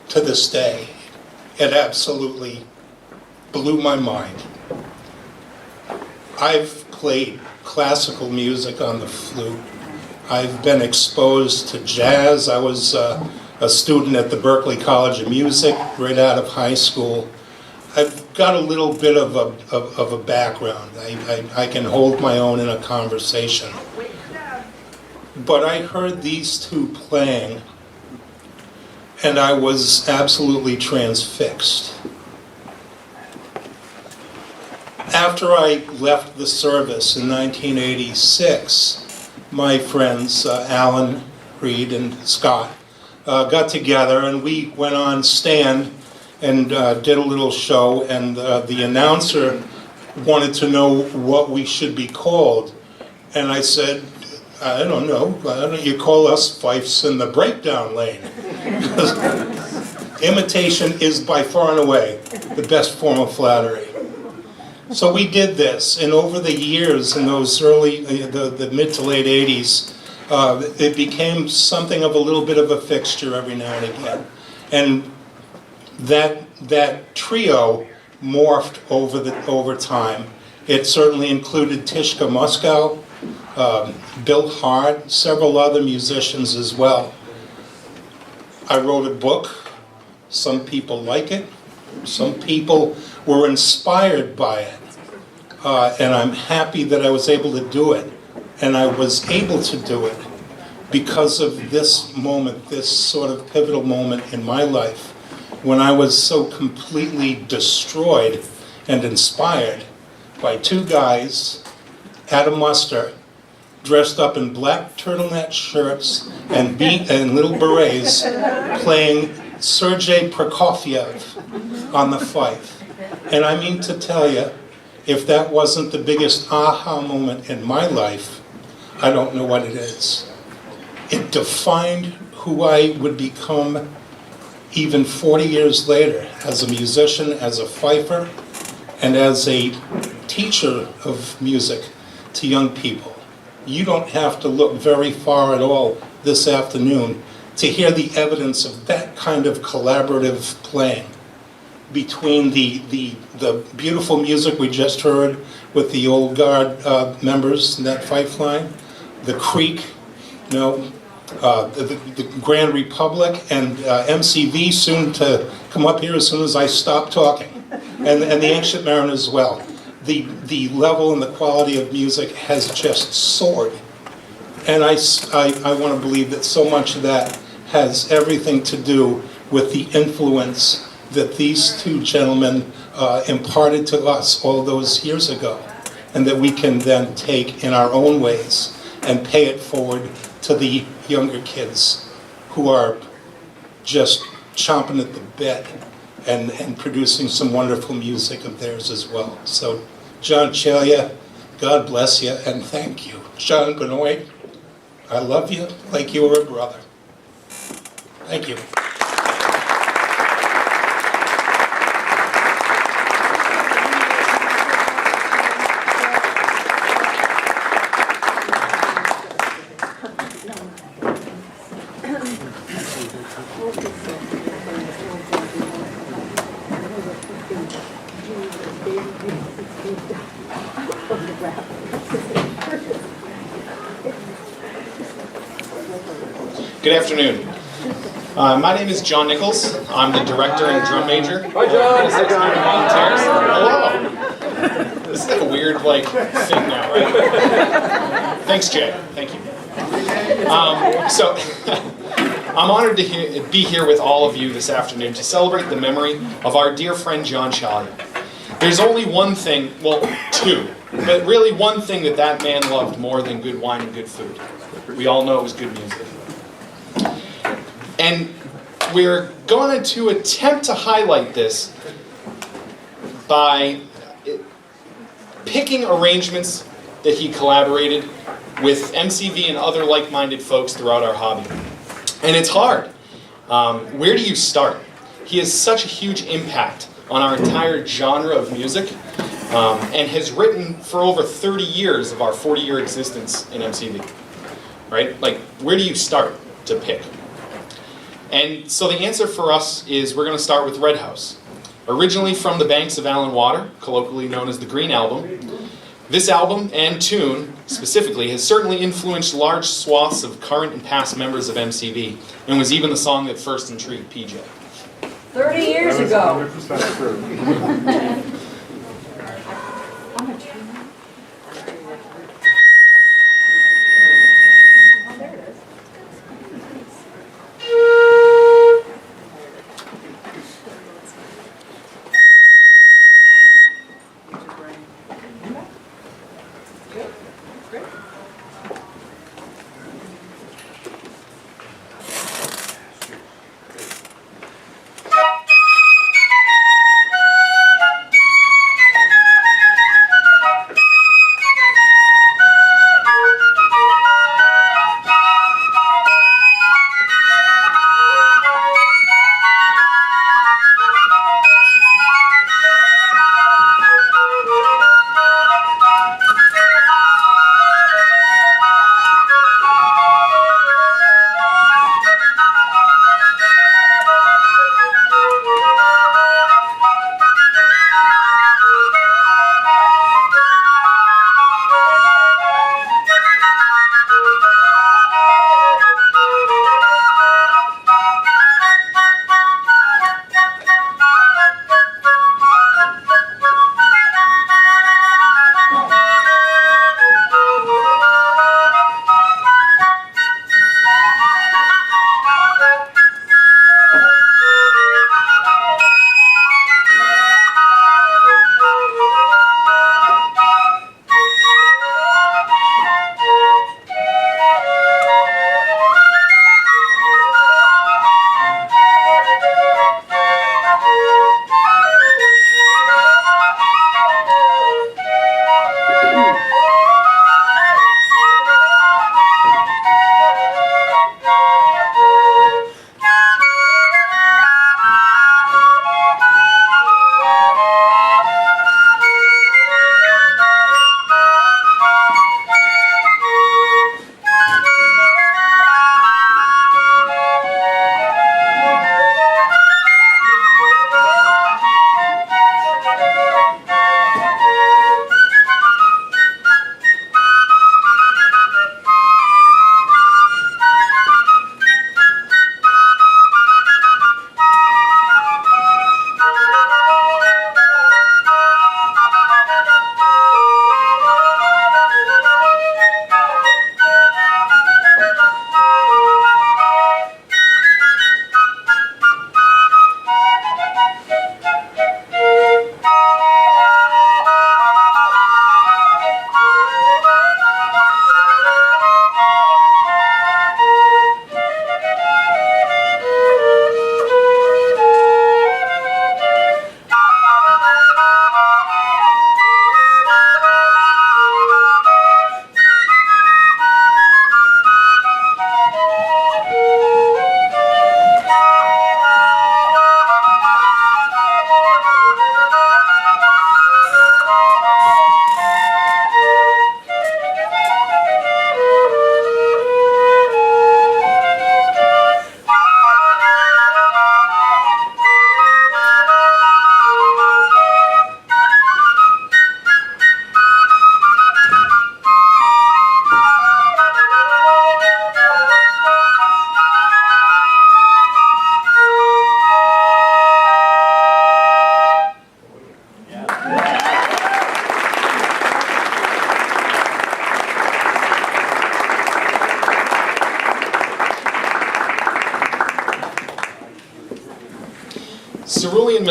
to this day, it absolutely blew my mind. I've played classical music on the flute. I've been exposed to jazz. I was a student at the Berklee College of Music right out of high school. I've got a little bit of a background. I can hold my own in a conversation. But I heard these two playing, and I was absolutely transfixed. After I left the service in 1986, my friends, Alan Reed and Scott, got together and we went on stand and did a little show, and the announcer wanted to know what we should be called. And I said, I don't know, why don't you call us Fifes in the Breakdown Lane? Imitation is by far and away the best form of flattery. So we did this, and over the years, in those early, the mid to late 80s, it became something of a little bit of a fixture every now and again. And that trio morphed over time. It certainly included Tishka Muskow, Bill Hart, several other musicians as well. I wrote a book. Some people like it. Some people were inspired by it. And I'm happy that I was able to do it. And I was able to do it because of this moment, this sort of pivotal moment in my life. when I was so completely destroyed and inspired by two guys at a muster dressed up in black turtleneck shirts and little berets playing Sergei Prokofiev on the fife. And I mean to tell you, if that wasn't the biggest aha moment in my life, I don't know what it is. It defined who I would become even 40 years later as a musician, as a fifer, and as a teacher of music to young people. You don't have to look very far at all this afternoon to hear the evidence of that kind of collaborative playing between the beautiful music we just heard with the old guard members in that fife line, the Creek, the Grand Republic, and MCV soon to come up here as soon as I stop talking, and the Ancient Mariner as well. The level and the quality of music has just soared. And I want to believe that so much of that has everything to do with the influence that these two gentlemen imparted to us all those years ago, and that we can then take in our own ways and pay it forward to the younger kids who are just chomping at the bit and producing some wonderful music of theirs as well. So, John Ciaglia, God bless you and thank you. John Benoit, I love you like you were a brother. Thank you. Good afternoon. My name is John Nichols. I'm the director and drum major. Hi, John. Hi, John. Hello. This is like a weird thing now, right? Thanks, Jay. Thank you. So I'm honored to be here with all of you this afternoon to celebrate the memory of our dear friend John Ciaglia. There's only one thing, well, two, but really one thing that man loved more than good wine and good food. We all know it was good music. And we're going to attempt to highlight this by picking arrangements that he collaborated with MCV and other like-minded folks throughout our hobby. And it's hard. Where do you start? He has such a huge impact on our entire genre of music and has written for over 30 years of our 40-year existence in MCV. Right? Where do you start to pick? And so the answer for us is we're going to start with Red House. Originally from the banks of Allen Water, colloquially known as the Green Album, this album and tune specifically has certainly influenced large swaths of current and past members of MCV and was even the song that first intrigued PJ. 30 years ago. 100% true.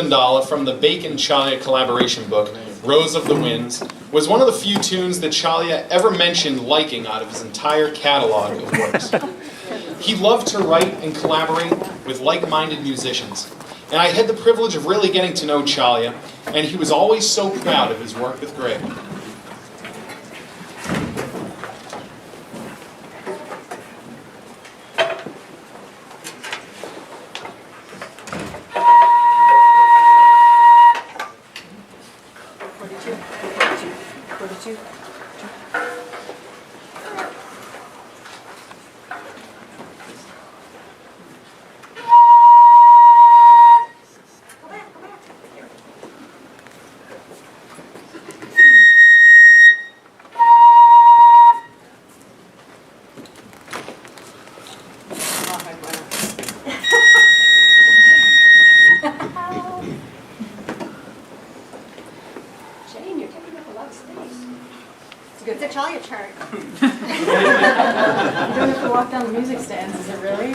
Mandala from the Bacon-Ciaglia collaboration book, Rose of the Winds, was one of the few tunes that Ciaglia ever mentioned liking out of his entire catalog of works. He loved to write and collaborate with like-minded musicians, and I had the privilege of really getting to know Ciaglia, and he was always so proud of his work with Greg. It's a Ciaglia chart. You don't have to walk down the music stands, is it really?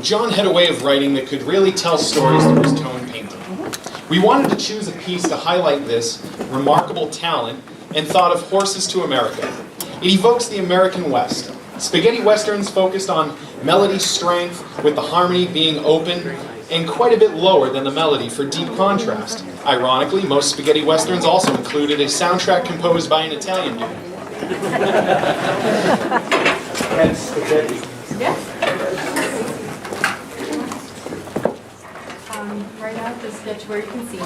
John had a way of writing that could really tell stories through his tone painting. We wanted to choose a piece to highlight this remarkable talent and thought of Horses to America. It evokes the American West. Spaghetti westerns focused on melody strength, with the harmony being open and quite a bit lower than the melody for deep contrast. Ironically, most spaghetti westerns also included a soundtrack composed by an Italian dude. And spaghetti. Yes. Right now, the sketch where you can see me.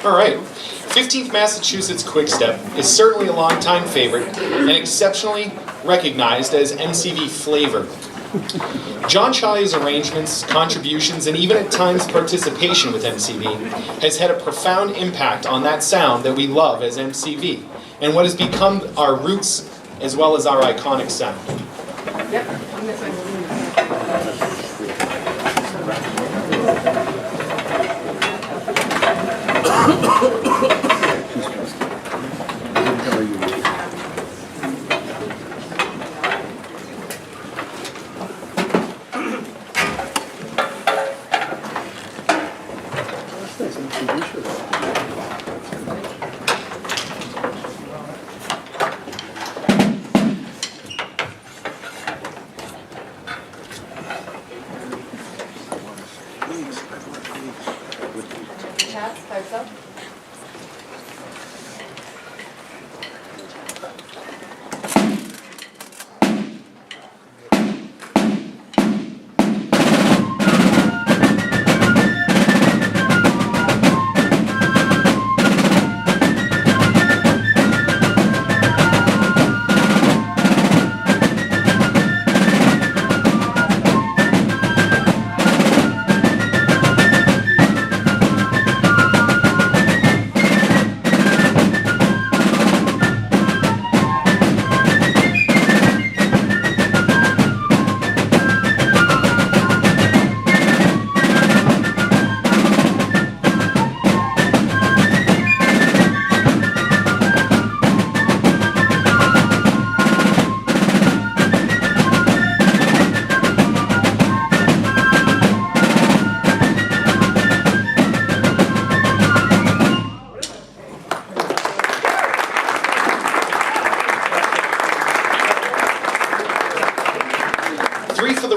All right. 15th Massachusetts Quickstep is certainly a longtime favorite and exceptionally recognized as MCV flavor. John Ciaglia's arrangements, contributions, and even at times participation with MCV has had a profound impact on that sound that we love as MCV and what has become our roots as well as our iconic sound. Yep.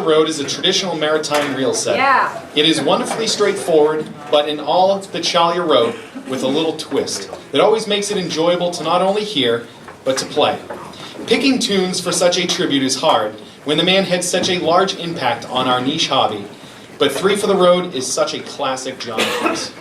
Road is a traditional maritime reel set. Yeah. It is wonderfully straightforward, but in all the Ciaglia wrote with a little twist that always makes it enjoyable to not only hear, but to play. Picking tunes for such a tribute is hard when the man had such a large impact on our niche hobby, but Three for the Road is such a classic John piece.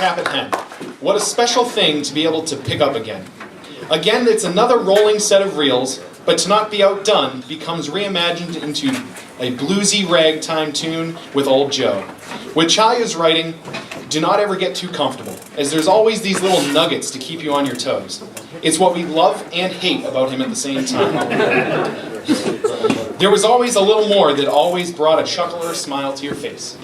Tappit Hen. What a special thing to be able to pick up again. Again, it's another rolling set of reels, but to not be outdone becomes reimagined into a bluesy ragtime tune with Old Joe. With Ciaglia's writing, do not ever get too comfortable, as there's always these little nuggets to keep you on your toes. It's what we love and hate about him at the same time. There was always a little more that always brought a chuckle or a smile to your face.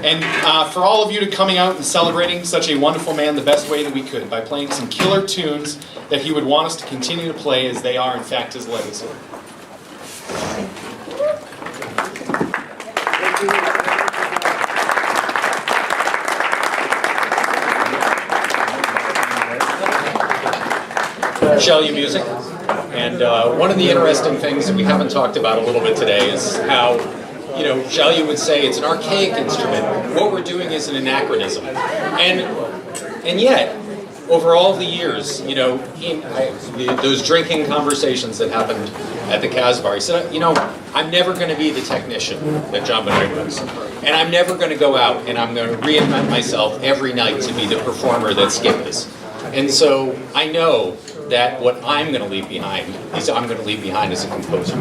And for all of you to coming out and celebrating such a wonderful man the best way that we could, by playing some killer tunes that he would want us to continue to play as they are in fact his legacy. Ciaglia music. And one of the interesting things that we haven't talked about a little bit today is how, you know, Ciaglia would say it's an archaic instrument. What we're doing is an anachronism. And yet, over all the years, you know, those drinking conversations that happened at the Casbar, he said, you know, I'm never going to be the technician that John Benoit was. And I'm never going to go out and I'm going to reinvent myself every night to be the performer that Skip is. And so I know that what I'm going to leave behind is I'm going to leave behind as a composer.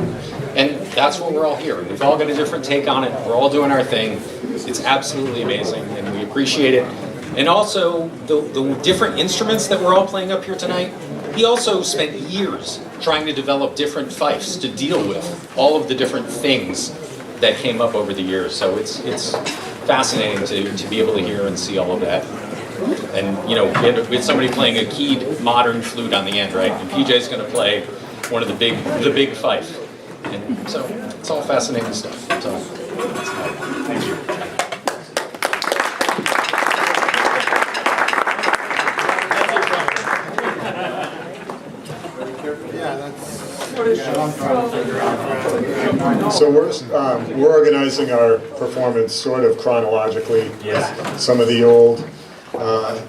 And that's what we're all here. We've all got a different take on it. We're all doing our thing. It's absolutely amazing, and we appreciate it. And also, the different instruments that we're all playing up here tonight, he also spent years trying to develop different fifes to deal with all of the different things that came up over the years. So it's fascinating to be able to hear and see all of that. And we had somebody playing a keyed modern flute on the end, right? And PJ's going to play one of the big fife. And so it's all fascinating stuff. So, thank you. So we're organizing our performance sort of chronologically. Yes. Some of the old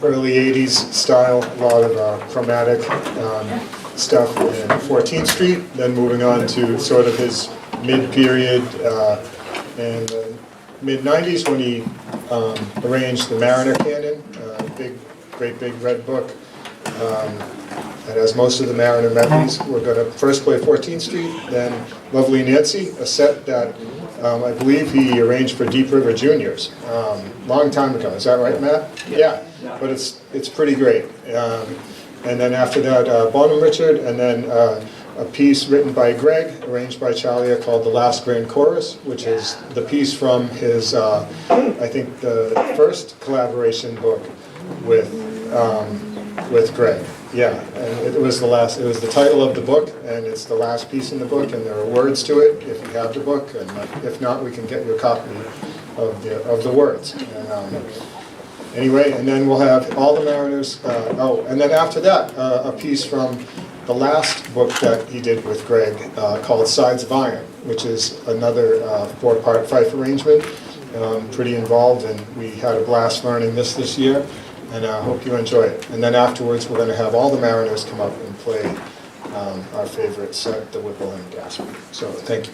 early 80s style, a lot of chromatic stuff in 14th Street, then moving on to sort of his mid-period and mid-90s when he arranged the Mariner Canon, great big red book. And as most of the Mariner medleys, we're going to first play 14th Street, then Lovely Nancy, a set that I believe he arranged for Deep River Juniors, long time ago. Is that right, Matt? Yeah. But it's pretty great. And then after that, Bonham Richard, and then a piece written by Greg, arranged by Ciaglia, called The Last Grand Chorus, which is the piece from his, I think, the first collaboration book with Greg. Yeah, and it was the title of the book, and it's the last piece in the book, and there are words to it if you have the book, and if not, we can get you a copy of the words. And, anyway, and then we'll have all the Mariners. And then after that, a piece from the last book that he did with Greg called Sides of Iron, which is another 4-part fife arrangement. Pretty involved, and we had a blast learning this year. And I hope you enjoy it. And then afterwards, we're going to have all the Mariners come up and play our favorite set, the Whipple and Gasper. So, thank you.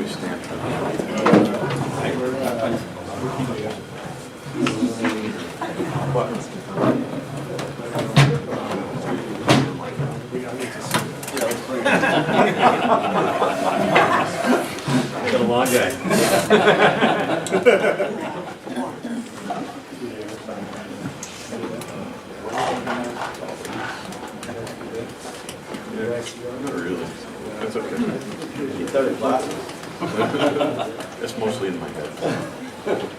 we stand for Got a long day. Really? That's okay. You thought it class? It's mostly in my head.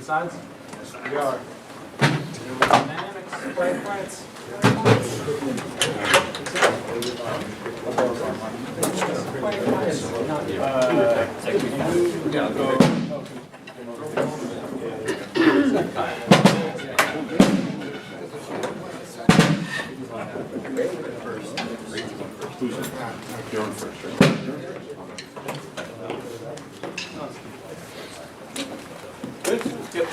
sides? We are. You're on first, right? Good? Yep.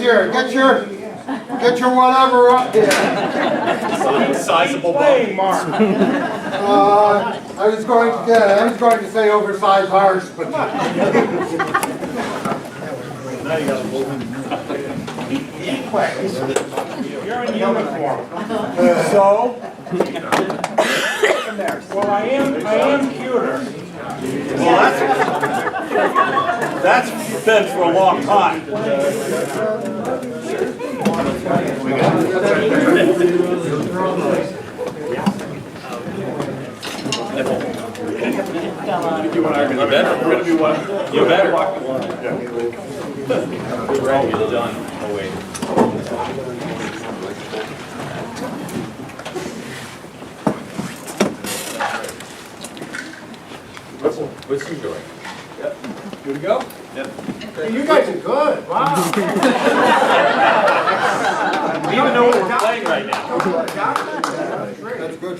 here. Get your whatever up here. Sizable Mark. I was going to say oversized horse, but. Now you got to move. You're in uniform. So? Well, I am cuter. Well, that's been for a long time. You want to argue the better? We're going to be one. You better. You're done. Oh, wait. What's he doing? Yep. Good to go? Yep. Hey, you guys are good. Wow. We even know what we're playing right now. That's good.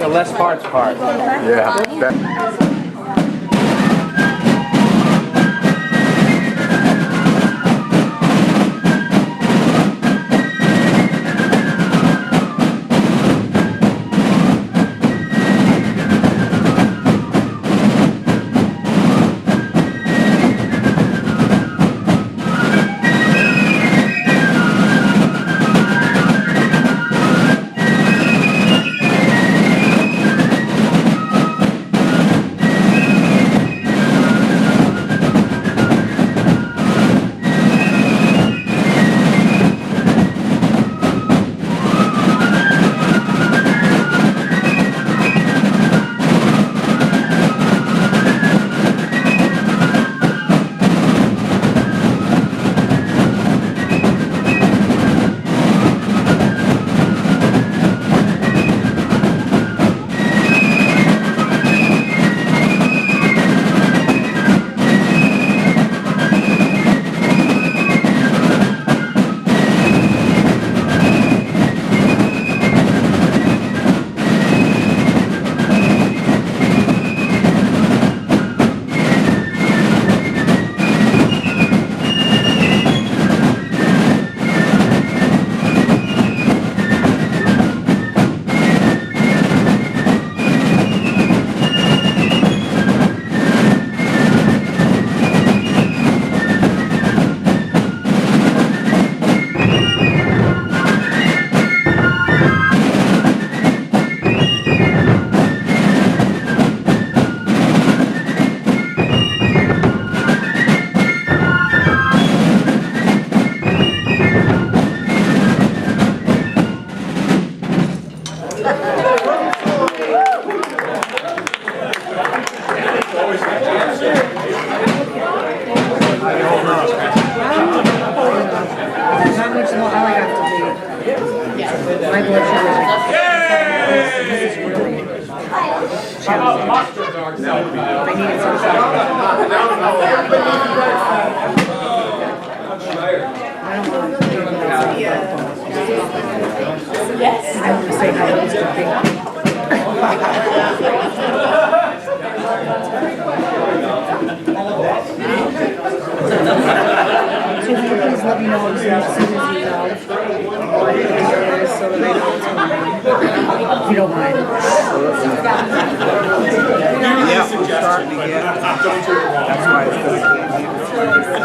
a less parts part. Yeah.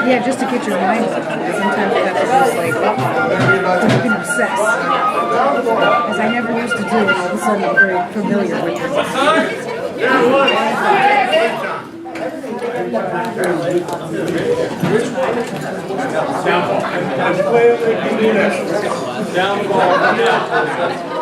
Yeah, just to get your mind on it. Sometimes you have to just like, you can obsess. As I never used to do, and all of a sudden I'm very familiar with it. Downfall.